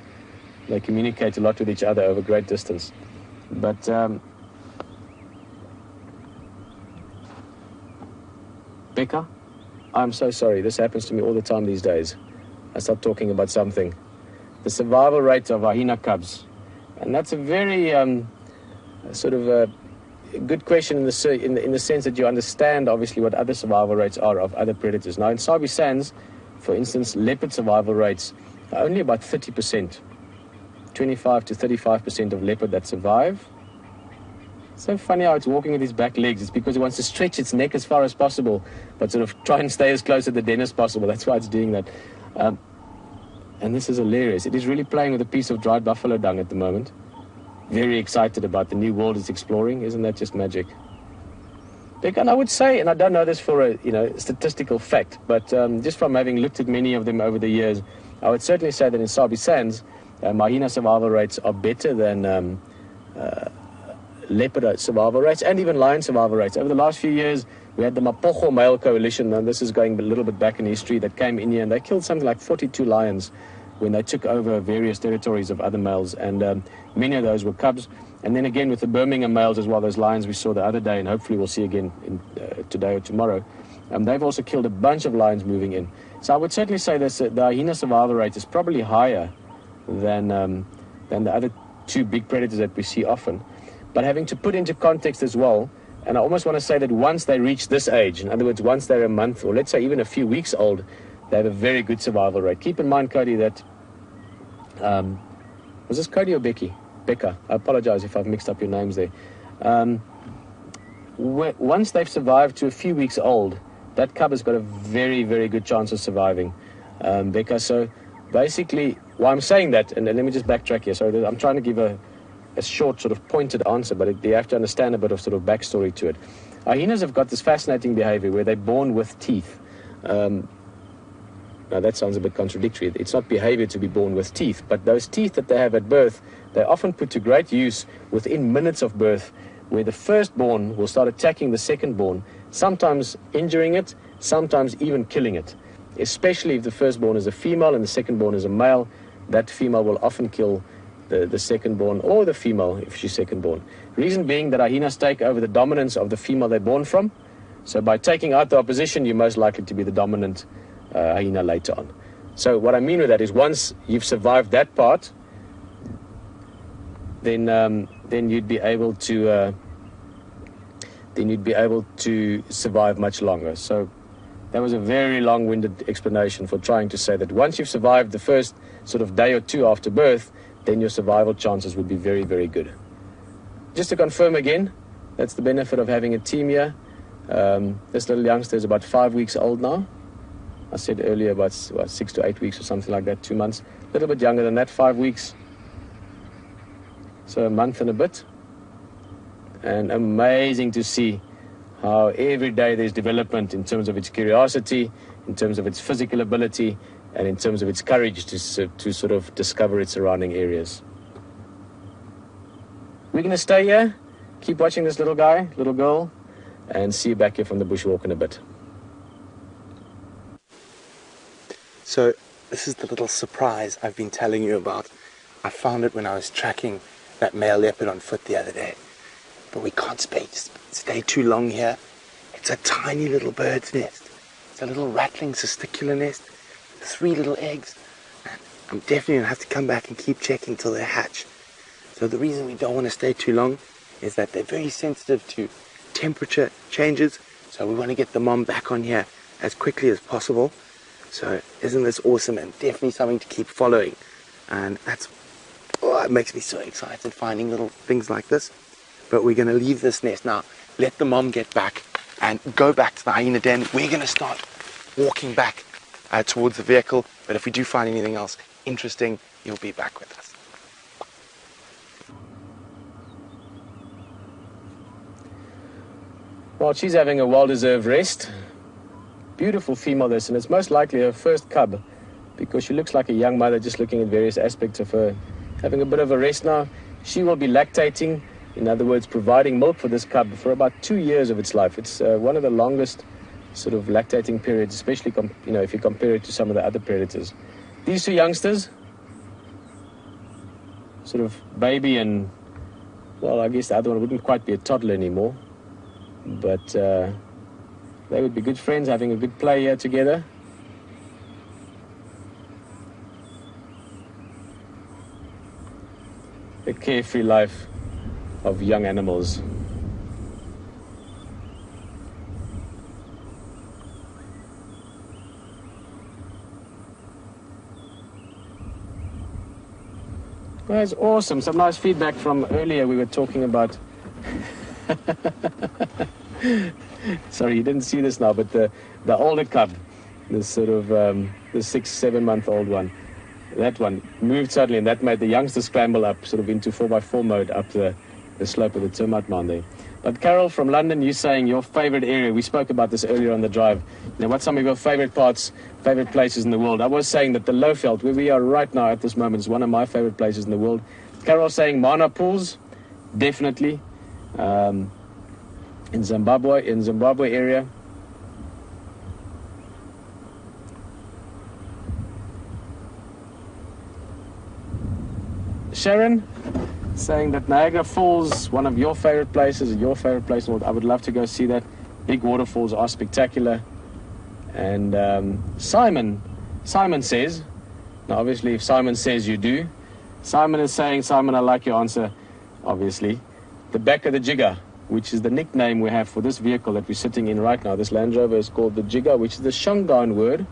B: They communicate a lot with each other over great distance. But Becca, I'm so sorry. This happens to me all the time these days. I start talking about something. The survival rate of hyena cubs. And that's a very sort of a good question in the sense that you understand, obviously, what other survival rates are of other predators. Now, in Sabi Sands, for instance, leopard survival rates are only about 30%. 25 to 35% of leopard that survive. So funny how it's walking with its back legs. It's because it wants to stretch its neck as far as possible, but sort of try and stay as close to the den as possible. That's why it's doing that. And this is hilarious. It is really playing with a piece of dried buffalo dung at the moment. Very excited about the new world it's exploring. Isn't that just magic? And I would say, and I don't know this for a statistical fact, but just from having looked at many of them over the years, I would certainly say that in Sabi Sands, hyena survival rates are better than leopard survival rates and even lion survival rates. Over the last few years, we had the Mapocho Male Coalition, and this is going a little bit back in history, that came in here and they killed something like 42 lions when they took over various territories of other males, and many of those were cubs. And then again with the Birmingham males as well, those lions we saw the other day, and hopefully we'll see again today or tomorrow, they've also killed a bunch of lions moving in. So I would certainly say that the hyena survival rate is probably higher than the other two big predators that we see often. But having to put into context as well, and I almost want to say that once they reach this age, in other words, once they're a month or let's say even a few weeks old, they have a very good survival rate. Keep in mind, Cody, that was this Cody or Becky? Becca. I apologize if I've mixed up your names there. Once they've survived to a few weeks old, that cub has got a very, very good chance of surviving, Becca. So basically, why I'm saying that, and let me just backtrack here. So I'm trying to give a short, sort of pointed answer, but you have to understand a bit of sort of backstory to it. Hyenas have got this fascinating behavior where they're born with teeth. Now that sounds a bit contradictory. It's not behavior to be born with teeth, but those teeth that they have at birth, they're often put to great use within minutes of birth, where the firstborn will start attacking the secondborn, sometimes injuring it, sometimes even killing it. Especially if the firstborn is a female and the secondborn is a male, that female will often kill the secondborn or the female if she's secondborn. Reason being that hyenas take over the dominance of the female they're born from. So by taking out the opposition, you're most likely to be the dominant hyena later on. So what I mean with that is once you've survived that part, then you'd be able to survive much longer. So That was a very long-winded explanation for trying to say that once you've survived the first sort of day or two after birth, then your survival chances would be very, very good. Just to confirm again, that's the benefit of having a team here. This little youngster is about 5 weeks old now. I said earlier about 6 to 8 weeks or something like that, 2 months. A little bit younger than that, 5 weeks. So a month and a bit. And amazing to see how every day there's development in terms of its curiosity, in terms of its physical ability, and in terms of its courage to sort of discover its surrounding areas. We're going to stay here, keep watching this little guy, little girl, and see you back here from the bushwalk in a bit.
A: So this is the little surprise I've been telling you about. I found it when I was tracking that male leopard on foot the other day. But we can't stay too long here. It's a tiny little bird's nest. It's a little rattling testicular nest. 3 little eggs. And I'm definitely going to have to come back and keep checking till they hatch. So the reason we don't want to stay too long is that they're very sensitive to temperature changes. So we want to get the mom back on here as quickly as possible. So isn't this awesome, and definitely something to keep following. And that's, it makes me so excited finding little things like this. But we're going to leave this nest now, let the mom get back and go back to the hyena den. We're going to start walking back towards the vehicle. But if we do find anything else interesting, you'll be back with us.
B: Well, she's having a well-deserved rest. Beautiful female this, and it's most likely her first cub, because she looks like a young mother, just looking at various aspects of her. Having a bit of a rest now. She will be lactating, in other words, providing milk for this cub for about 2 years of its life. It's one of the longest sort of lactating periods, especially if you compare it to some of the other predators. These 2 youngsters, sort of baby and, well, I guess the other one wouldn't quite be a toddler anymore, but they would be good friends, having a good play here together. The carefree life of young animals. Well, that's awesome. Some nice feedback from earlier. We were talking about sorry, you didn't see this now, but the older cub, this sort of the 6-7 month old one, that one moved suddenly, and that made the youngster scramble up sort of into 4x4 mode up the slope of the termite mound there. But Carol from London, you're saying your favorite area, we spoke about this earlier on the drive. Now, what's some of your favorite parts, favorite places in the world? I was saying that the Lowveld, where we are right now at this moment, is one of my favorite places in the world. Carol saying Mana Pools, definitely. In Zimbabwe area. Sharon saying that Niagara Falls, one of your favorite places, your favorite place in the world. I would love to go see that. Big waterfalls are spectacular. And Simon says, now obviously if Simon says you do, Simon is saying, Simon, I like your answer, obviously. The back of the Jigga, which is the nickname we have for this vehicle that we're sitting in right now. This Land Rover is called the Jigga, which is the Shangaan word,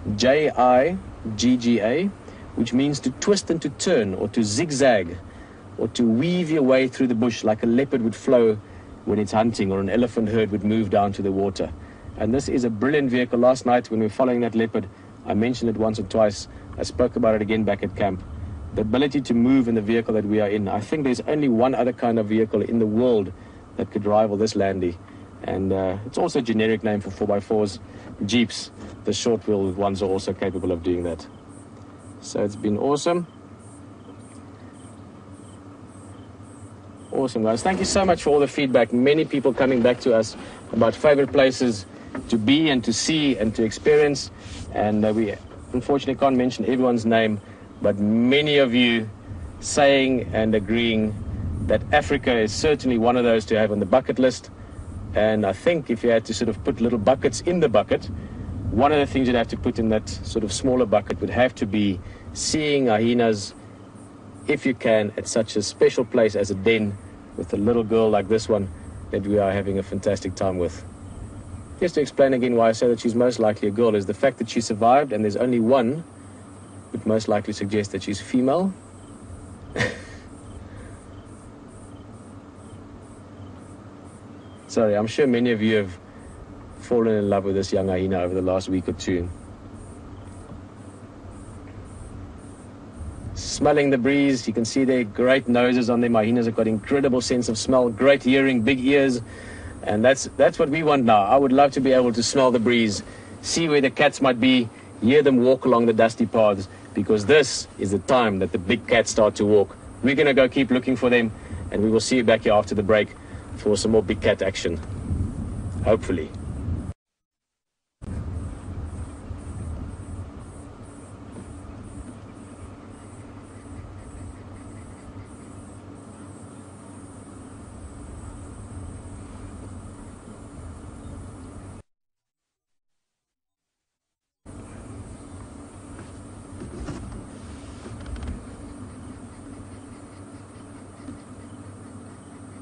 B: Jigga, which means to twist and to turn, or to zigzag, or to weave your way through the bush like a leopard would flow when it's hunting, or an elephant herd would move down to the water. And this is a brilliant vehicle. Last night when we were following that leopard, I mentioned it once or twice. I spoke about it again back at camp. The ability to move in the vehicle that we are in. I think there's only one other kind of vehicle in the world that could rival this Landy. And it's also a generic name for 4x4s. Jeeps, the short-wheeled ones, are also capable of doing that. So it's been awesome. Awesome, guys. Thank you so much for all the feedback. Many people coming back to us about favorite places to be and to see and to experience. And we unfortunately can't mention everyone's name, but many of you saying and agreeing that Africa is certainly one of those to have on the bucket list. And I think if you had to sort of put little buckets in the bucket, one of the things you'd have to put in that sort of smaller bucket would have to be seeing hyenas, if you can, at such a special place as a den with a little girl like this one that we are having a fantastic time with. Just to explain again why I say that she's most likely a girl is the fact that she survived, and there's only one would most likely suggest that she's female. Sorry, I'm sure many of you have fallen in love with this young hyena over the last week or two. Smelling the breeze, you can see their great noses on them. Hyenas have got incredible sense of smell, great hearing, big ears, and that's what we want now. I would love to be able to smell the breeze, see where the cats might be, hear them walk along the dusty paths, because this is the time that the big cats start to walk. We're going to go keep looking for them, and we will see you back here after the break for some more big cat action, hopefully.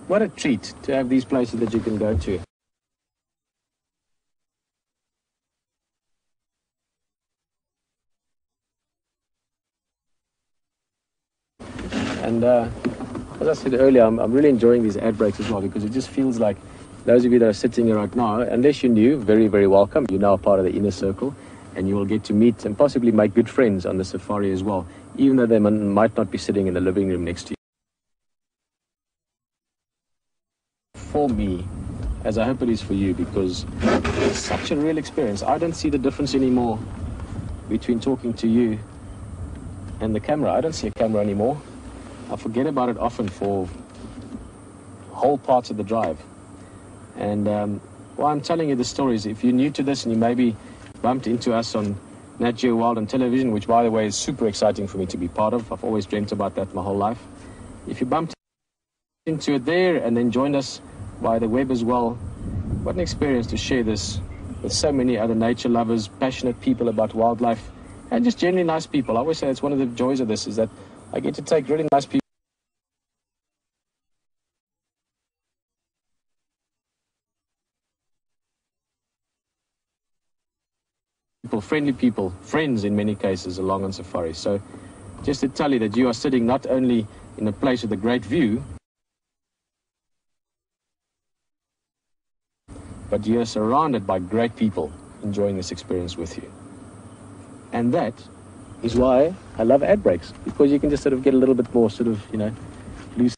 B: What a treat to have these places that you can go to. And as I said earlier, I'm really enjoying these ad breaks as well, because it just feels like those of you that are sitting here right now, unless you're new, very, very welcome. You're now part of the inner circle, and you will get to meet and possibly make good friends on the safari as well, even though they might not be sitting in the living room next to you. For me, as I hope it is for you, because it's such a real experience. I don't see the difference anymore between talking to you and the camera. I don't see a camera anymore. I forget about it often for whole parts of the drive. And why I'm telling you the stories, if you're new to this and you maybe bumped into us on Nat.Geo Wild on television, which by the way is super exciting for me to be part of. I've always dreamt about that my whole life. If you bumped into it there and then joined us via the web as well, what an experience to share this with so many other nature lovers, passionate people about wildlife, and just generally nice people. I always say it's one of the joys of this, is that I get to take really nice people, friendly people, friends in many cases, along on safari. So just to tell you that you are sitting not only in a place with a great view, but you are surrounded by great people enjoying this experience with you. And that is why I love ad breaks, because you can just sort of get a little bit more sort of, loose.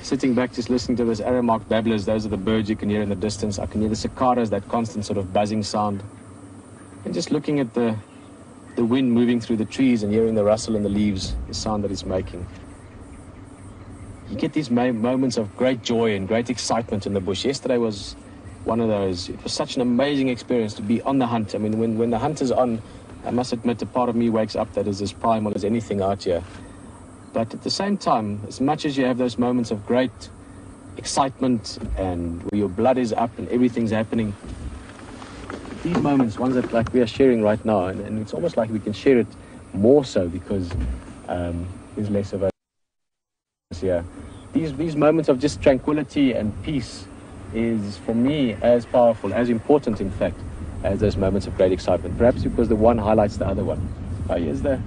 B: Sitting back just listening to those arrow-marked babblers, those are the birds you can hear in the distance. I can hear the cicadas, that constant sort of buzzing sound. And just looking at the wind moving through the trees and hearing the rustle in the leaves, the sound that it's making. You get these moments of great joy and great excitement in the bush. Yesterday was one of those. It was such an amazing experience to be on the hunt. I mean, when the hunt is on, I must admit, a part of me wakes up that is as primal as anything out here. But at the same time, as much as you have those moments of great excitement and where your blood is up and everything's happening, these moments, ones that like we are sharing right now, and it's almost like we can share it more so because there's less of us here. These moments of just tranquility and peace is, for me, as powerful, as important, in fact, as those moments of great excitement. Perhaps because the one highlights the other one. Oh, here's the...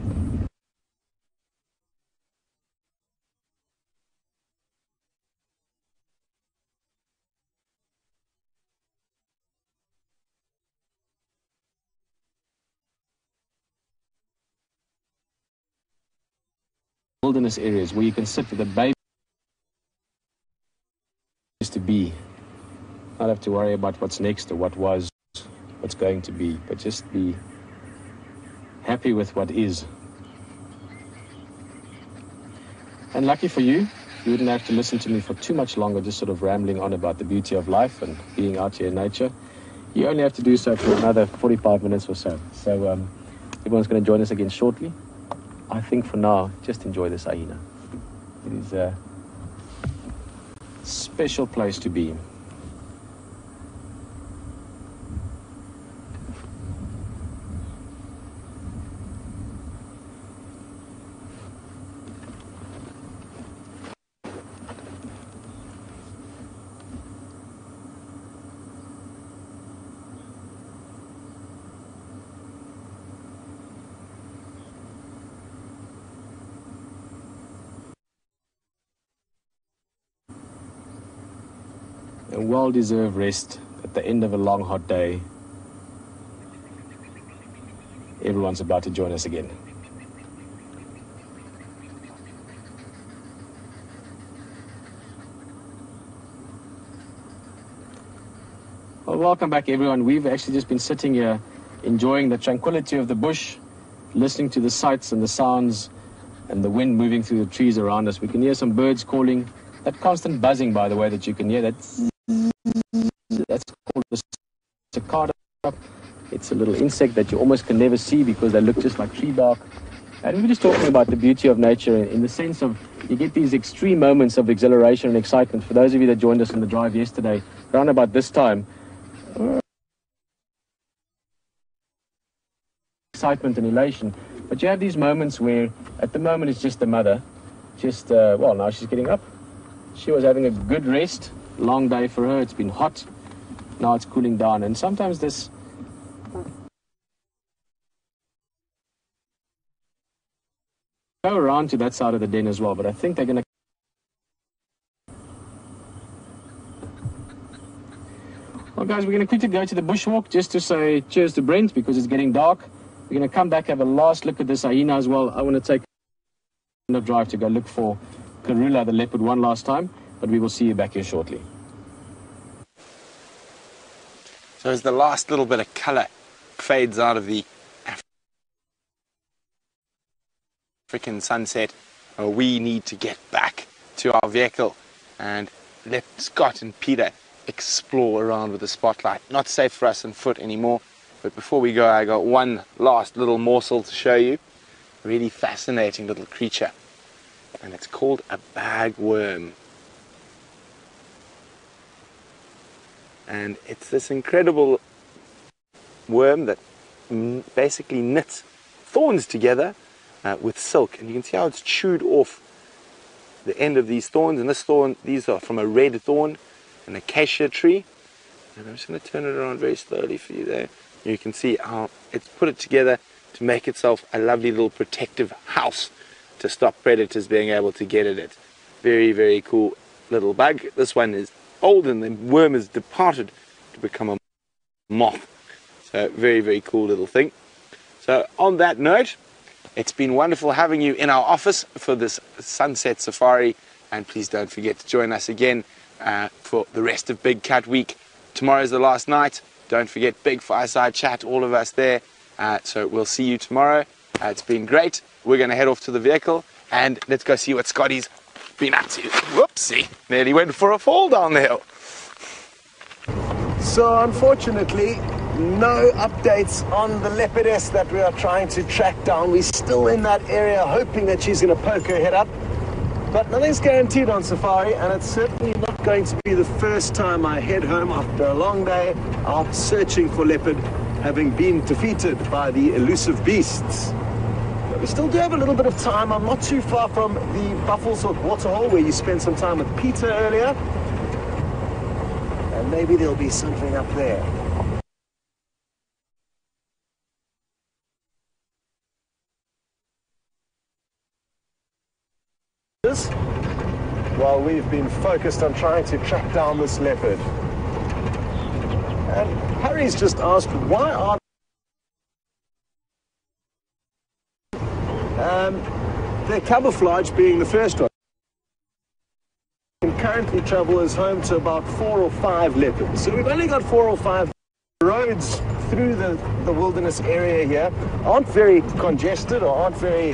B: wilderness areas where you can sit with a baby to be. Not have to worry about what's next or what was, what's going to be, but just be happy with what is. And lucky for you, you wouldn't have to listen to me for too much longer, just sort of rambling on about the beauty of life and being out here in nature. You only have to do so for another 45 minutes or so. So everyone's going to join us again shortly. I think for now, just enjoy this hyena. It is a special place to be. A well-deserved rest at the end of a long, hot day. Everyone's about to join us again. Well, welcome back, everyone. We've actually just been sitting here enjoying the tranquility of the bush, listening to the sights and the sounds and the wind moving through the trees around us. We can hear some birds calling. That constant buzzing, by the way, that you can hear, that's called a cicada. It's a little insect that you almost can never see because they look just like tree bark. And we're just talking about the beauty of nature in the sense of you get these extreme moments of exhilaration and excitement. For those of you that joined us on the drive yesterday, around about this time, excitement and elation. But you have these moments where, at the moment, it's just the mother. Just, well, now she's getting up. She was having a good rest. Long day for her. It's been hot. Now it's cooling down. And sometimes this go around to that side of the den as well. But I think they're going to. Well, guys, we're going to quickly go to the bushwalk just to say cheers to Brent because it's getting dark. We're going to come back, have a last look at this hyena as well. I want to take a drive to go look for Karula, the leopard, one last time. But we will see you back here shortly.
A: So as the last little bit of colour fades out of the African sunset, we need to get back to our vehicle and let Scott and Peter explore around with the spotlight. Not safe for us on foot anymore, but before we go, I got one last little morsel to show you. A really fascinating little creature, and it's called a bagworm. And it's this incredible worm that basically knits thorns together with silk. And you can see how it's chewed off the end of these thorns. And these are from a red thorn, an acacia tree. And I'm just going to turn it around very slowly for you there. You can see how it's put it together to make itself a lovely little protective house to stop predators being able to get at it. Very, very cool little bug. This one is old and the worm has departed to become a moth. So very, very cool little thing. So on that note, it's been wonderful having you in our office for this sunset safari, and please don't forget to join us again for the rest of Big Cat Week. Tomorrow's the last night. Don't forget Big Fireside Chat, all of us there. So we'll see you tomorrow. It's been great. We're going to head off to the vehicle and let's go see what Scotty's been up to. Whoopsie, nearly went for a fall down the hill.
E: So unfortunately, no updates on the leopardess that we are trying to track down. We're still in that area hoping that she's going to poke her head up. But nothing's guaranteed on safari, and it's certainly not going to be the first time I head home after a long day out searching for leopard, having been defeated by the elusive beasts. But we still do have a little bit of time. I'm not too far from the Buffelshoek waterhole where you spent some time with Peter earlier. And maybe there'll be something up there. While we've been focused on trying to track down this leopard. And Harry's just asked, why are their camouflage being the first one. Can currently travel is home to about 4 or 5 leopards. So we've only got 4 or 5 roads through the wilderness area here. Aren't very congested or aren't very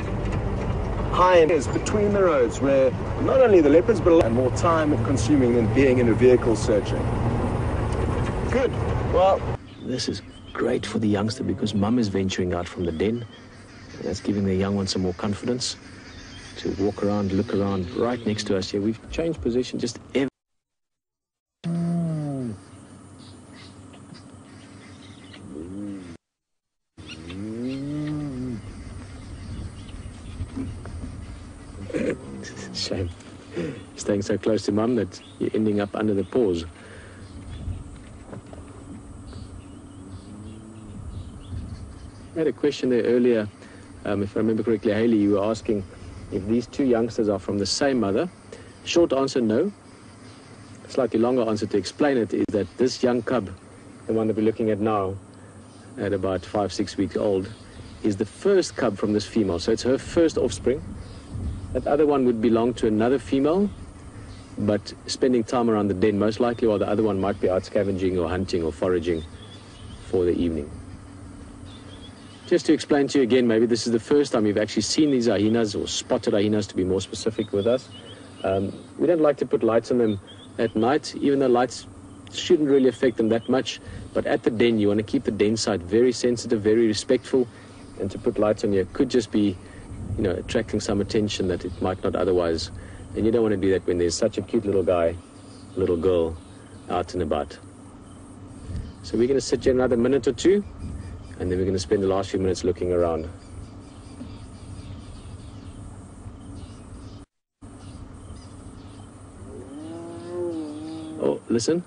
E: high in areas between the roads where not only the leopards but a lot more time consuming than being in a vehicle searching. Good. Well,
B: This is great for the youngster because mum is venturing out from the den. That's giving the young one some more confidence to walk around, look around right next to us here. We've changed position just every... Shame. Staying so close to mum that you're ending up under the paws. I had a question there earlier, if I remember correctly, Hayley, you were asking if these two youngsters are from the same mother. Short answer, no. Slightly longer answer to explain it is that this young cub, the one that we're looking at now, at about 5-6 weeks old, is the first cub from this female. So it's her first offspring. That other one would belong to another female, but spending time around the den most likely, while the other one might be out scavenging or hunting or foraging for the evening. Just to explain to you again, maybe this is the first time you've actually seen these hyenas, or spotted hyenas to be more specific with us. We don't like to put lights on them at night, even though lights shouldn't really affect them that much. But at the den, you want to keep the den site very sensitive, very respectful, and to put lights on here could just be, you know, attracting some attention that it might not otherwise. And you don't want to do that when there's such a cute little guy, little girl out and about. So we're going to sit here another minute or two, and then we're going to spend the last few minutes looking around. Oh, listen,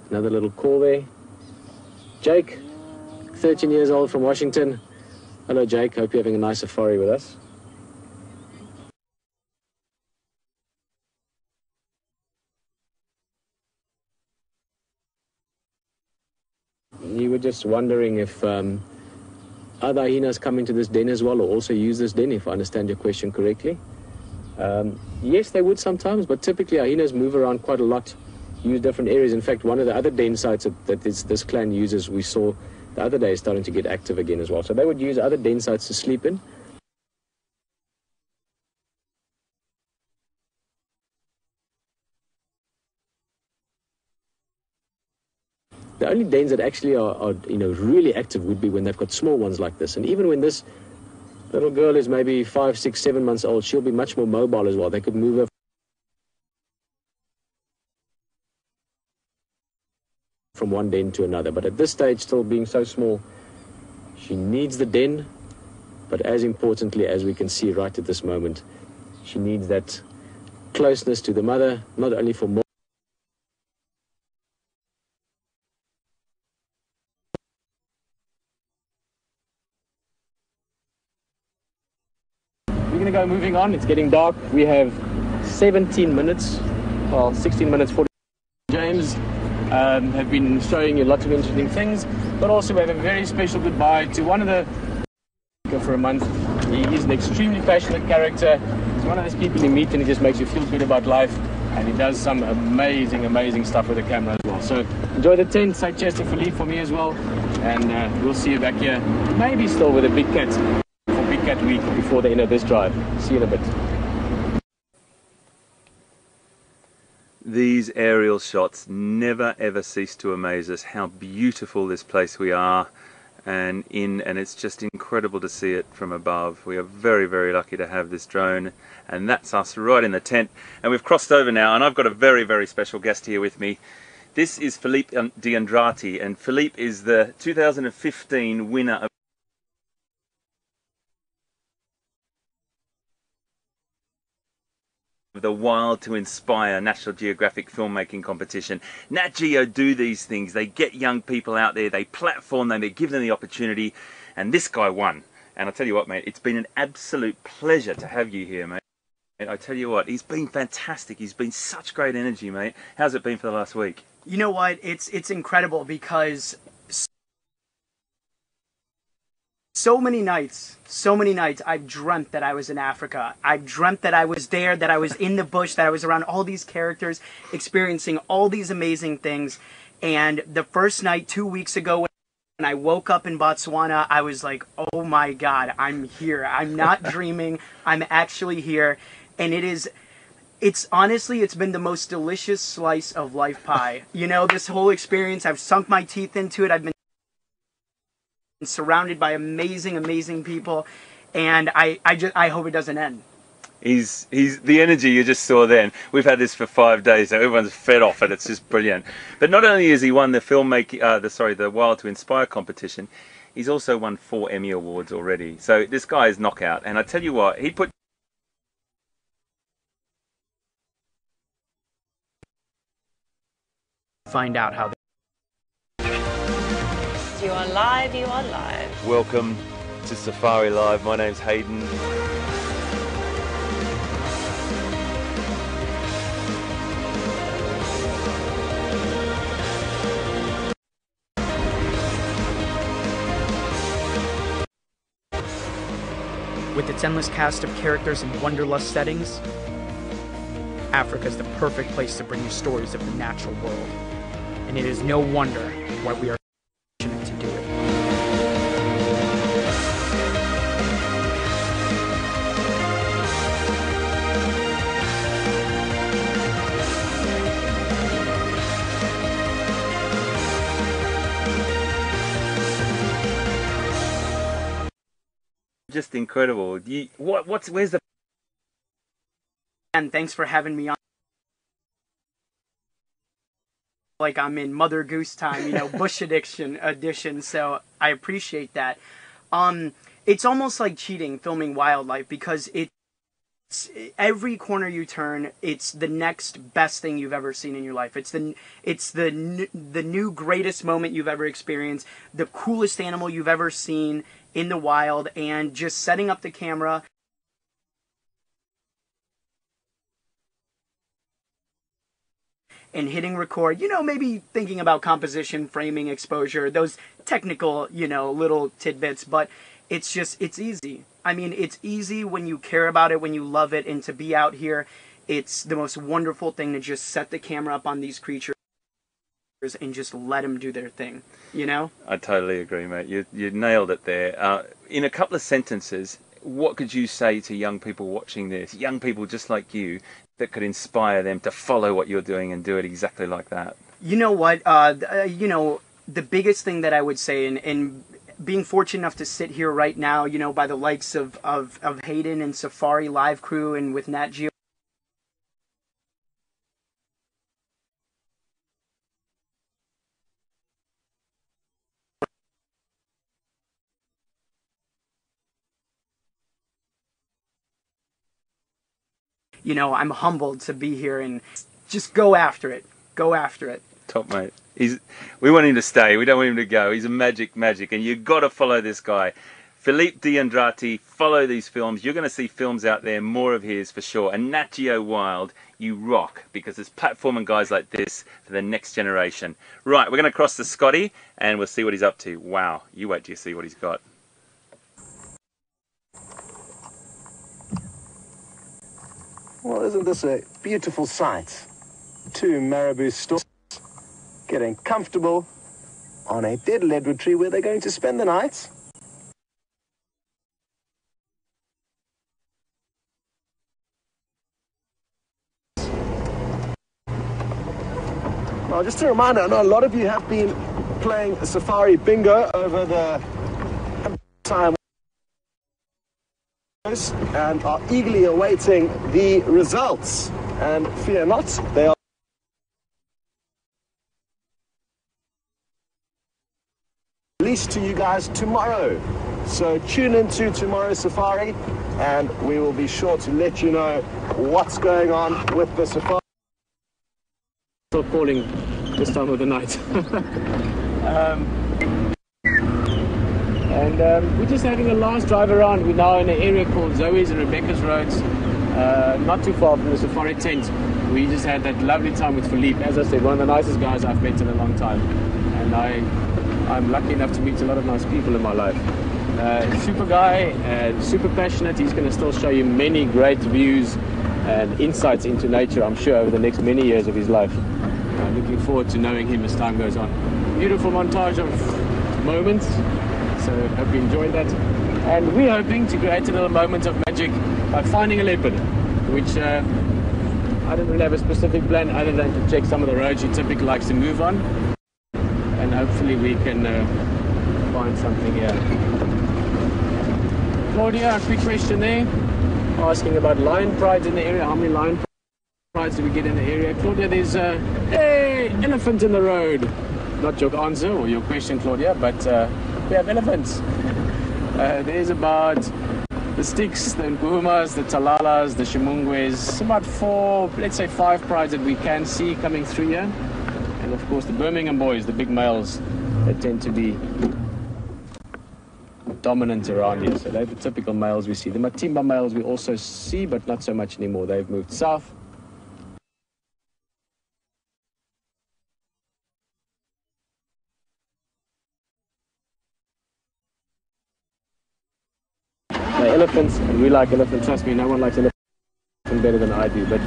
B: another little call there. Jake, 13 years old from Washington. Hello, Jake. Hope you're having a nice safari with us. You were just wondering if other hyenas come into this den as well, or also use this den, if I understand your question correctly. Yes, they would sometimes, but typically hyenas move around quite a lot, use different areas. In fact, one of the other den sites that this clan uses, we saw the other day, is starting to get active again as well. So they would use other den sites to sleep in. The only dens that actually are really active would be when they've got small ones like this. And even when this little girl is maybe 5, 6, 7 months old, she'll be much more mobile as well. They could move her from one den to another. But at this stage, still being so small, she needs the den. But as importantly, as we can see right at this moment, she needs that closeness to the mother, not only for more. We're going to go moving on. It's getting dark. We have 17 minutes, well, 16 minutes 40. James have been showing you lots of interesting things, but also we have a very special goodbye to one of the for a month. He is an extremely passionate character. He's one of those people you meet and he just makes you feel good about life, and he does some amazing stuff with the camera as well. So enjoy the tent. Say cheers to Philippe for me as well, and we'll see you back here, maybe still with a big cat for Big Cat Week before the end of this drive. See you in a bit.
C: These aerial shots never ever cease to amaze us, how beautiful this place we are and it's just incredible to see it from above. We are very lucky to have this drone, and that's us right in the tent. And we've crossed over now, and I've got a very special guest here with me. This is Philippe D'Andrati, and Philippe is the 2015 winner of the Wild to Inspire National Geographic filmmaking competition. Nat.Geo do these things. They get young people out there, they platform them, they give them the opportunity, and this guy won. And I tell you what, mate, it's been an absolute pleasure to have you here, mate. And I tell you what, he's been fantastic. He's been such great energy, mate. How's it been for the last week?
F: You know what? It's incredible because So many nights, I've dreamt that I was in Africa. I've dreamt that I was there, that I was in the bush, that I was around all these characters, experiencing all these amazing things. And the first night, 2 weeks ago, when I woke up in Botswana, I was like, oh my God, I'm here. I'm not dreaming. I'm actually here. And it's honestly, it's been the most delicious slice of life pie. You know, this whole experience, I've sunk my teeth into it. I've been surrounded by amazing people, and I hope it doesn't end.
C: He's the energy you just saw then. We've had this for 5 days, so everyone's fed off it. It's just brilliant. But not only has he won the the Wild to Inspire competition, he's also won 4 Emmy Awards already. So this guy is knockout. And I tell you what, he put
F: Find out how.
G: You are live, you are live.
C: Welcome to Safari Live. My name's Hayden.
F: With its endless cast of characters and wanderlust settings, Africa is the perfect place to bring you stories of the natural world. And it is no wonder why we are fortunate to do it.
C: Just incredible. Where's the...
F: And thanks for having me on. Like I'm in Mother Goose time, you know, Bush edition, so I appreciate that. It's almost like cheating filming wildlife, because it's every corner you turn, it's the next best thing you've ever seen in your life. It's the new greatest moment you've ever experienced, the coolest animal you've ever seen in the wild, and just setting up the camera and hitting record, you know, maybe thinking about composition, framing, exposure, those technical, you know, little tidbits, but it's easy. I mean, it's easy when you care about it, when you love it, and to be out here, it's the most wonderful thing to just set the camera up on these creatures and just let them do their thing, you know?
C: I totally agree, mate. You nailed it there. In a couple of sentences, what could you say to young people watching this, young people just like you, that could inspire them to follow what you're doing and do it exactly like that?
F: You know what? You know, the biggest thing that I would say, and being fortunate enough to sit here right now, you know, by the likes of Hayden and Safari Live crew and with Nat.Geo, you know, I'm humbled to be here, and just go after it. Go after it.
C: Top, mate. We want him to stay. We don't want him to go. He's a magic, and you've got to follow this guy. Philippe D'Andrati, follow these films. You're going to see films out there, more of his for sure. And Nat.Geo Wild, you rock, because there's platforming guys like this for the next generation. Right, we're going to cross to Scotty, and we'll see what he's up to. Wow, you wait till you see what he's got.
E: Well, isn't this a beautiful sight? 2 marabou storks getting comfortable on a dead leadwood tree where they're going to spend the night. Now, just a reminder, I know a lot of you have been playing Safari Bingo over the time and are eagerly awaiting the results. And fear not, they are released to you guys tomorrow. So tune into tomorrow's Safari, and we will be sure to let you know what's going on with the Safari.
B: Still calling this time of the night. We're just having a last drive around. We're now in an area called Zoe's and Rebecca's Roads, not too far from the Safari tent. We just had that lovely time with Philippe. As I said, one of the nicest guys I've met in a long time. And I'm lucky enough to meet a lot of nice people in my life. Super guy, super passionate. He's going to still show you many great views and insights into nature, I'm sure, over the next many years of his life. Looking forward to knowing him as time goes on. Beautiful montage of moments, so hope you enjoyed that. And we're hoping to create a little moment of magic by finding a leopard, which I don't really have a specific plan other than to check some of the roads he typically likes to move on, and hopefully we can find something here. Claudia, a quick question there, asking about lion prides in the area. How many lion prides do we get in the area? Claudia, there's a elephant in the road. Not your answer or your question, Claudia, but we have elephants. There's about the sticks, the Nkuhumas, the Talalas, the Shimungwes, about 4, let's say 5 prides that we can see coming through here. And of course the Birmingham boys, the big males, that tend to be dominant around here. So they're the typical males we see. The Matimba males we also see, but not so much anymore. They've moved south. They're elephants, and we like elephants. Trust me, no one likes elephants better than I do. But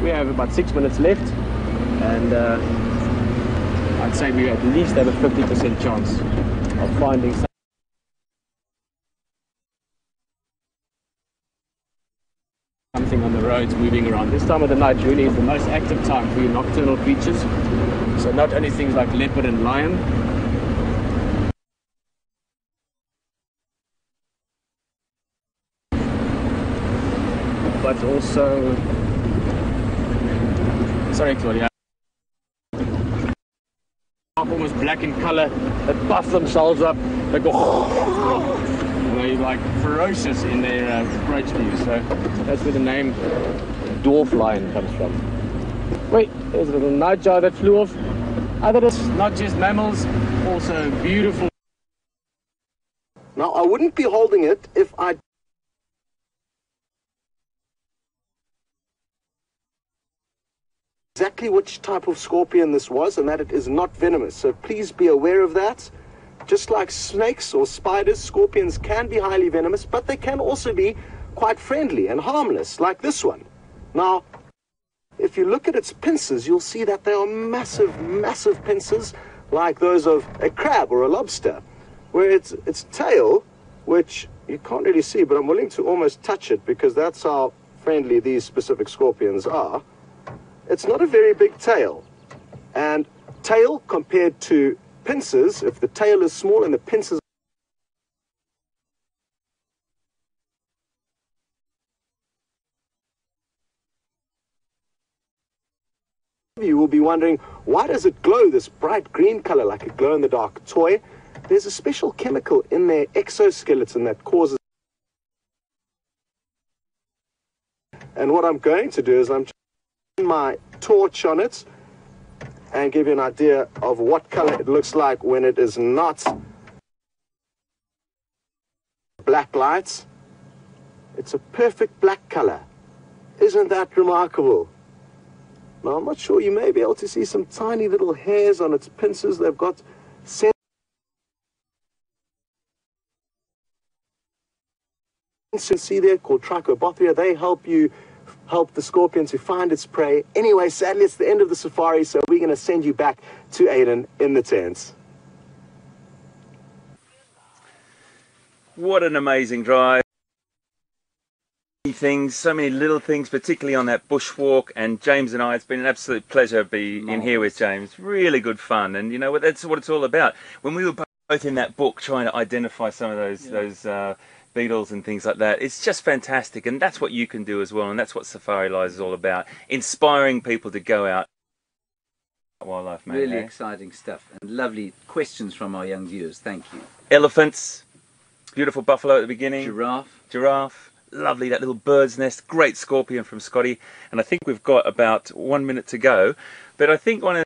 B: we have about 6 minutes left, and I'd say we at least have a 50% chance of finding something on the roads moving around. This time of the night really is the most active time for your nocturnal creatures. So not only things like leopard and lion, but also, sorry Claudia, almost black in color, that puff themselves up, they go, and they're like ferocious in their approach to you. So that's where the name dwarf lion comes from. Wait, there's a little Nat.Geo that flew off. Others, not just mammals, also beautiful.
E: Now, I wouldn't be holding it if I exactly which type of scorpion this was, and that it is not venomous. So please be aware of that. Just like snakes or spiders, scorpions can be highly venomous, but they can also be quite friendly and harmless, like this one. Now, if you look at its pincers, you'll see that they are massive, massive pincers, like those of a crab or a lobster, where its tail, which you can't really see, but I'm willing to almost touch it because that's how friendly these specific scorpions are. It's not a very big tail, and tail compared to pincers, if the tail is small and the pincers you will be wondering, why does it glow this bright green color like a glow-in-the-dark toy? There's a special chemical in their exoskeleton that causes, and what I'm going to do is I'm my torch on it and give you an idea of what color it looks like when it is not black lights. It's a perfect black color. Isn't that remarkable? Now, I'm not sure, you may be able to see some tiny little hairs on its pincers. They've got sensors, see there, called trichobothria. They help the scorpion to find its prey. Anyway, sadly, it's the end of the safari, so we're going to send you back to Aiden in the tent.
C: What an amazing drive. Things, so many little things, particularly on that bushwalk, and James and I, it's been an absolute pleasure to be in here with James. Really good fun, and you know what, that's what it's all about. When we were both in that book trying to identify some of those beetles and things like that, it's just fantastic, and that's what you can do as well, and that's what Safari Lives is all about, inspiring people to go out wildlife, mate.
D: Really exciting stuff, and lovely questions from our young viewers. Thank you.
C: Elephants, beautiful buffalo at the beginning,
D: Giraffe.
C: Lovely, that little bird's nest, great scorpion from Scotty, and I think we've got about 1 minute to go, but I think one of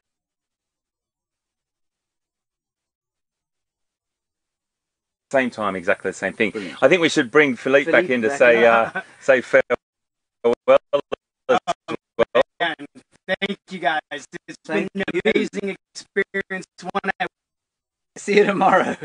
C: the same time, exactly the same thing. Brilliant. I think we should bring Philippe back in to say farewell.
F: And thank you guys. It's been an amazing experience.
D: See you tomorrow.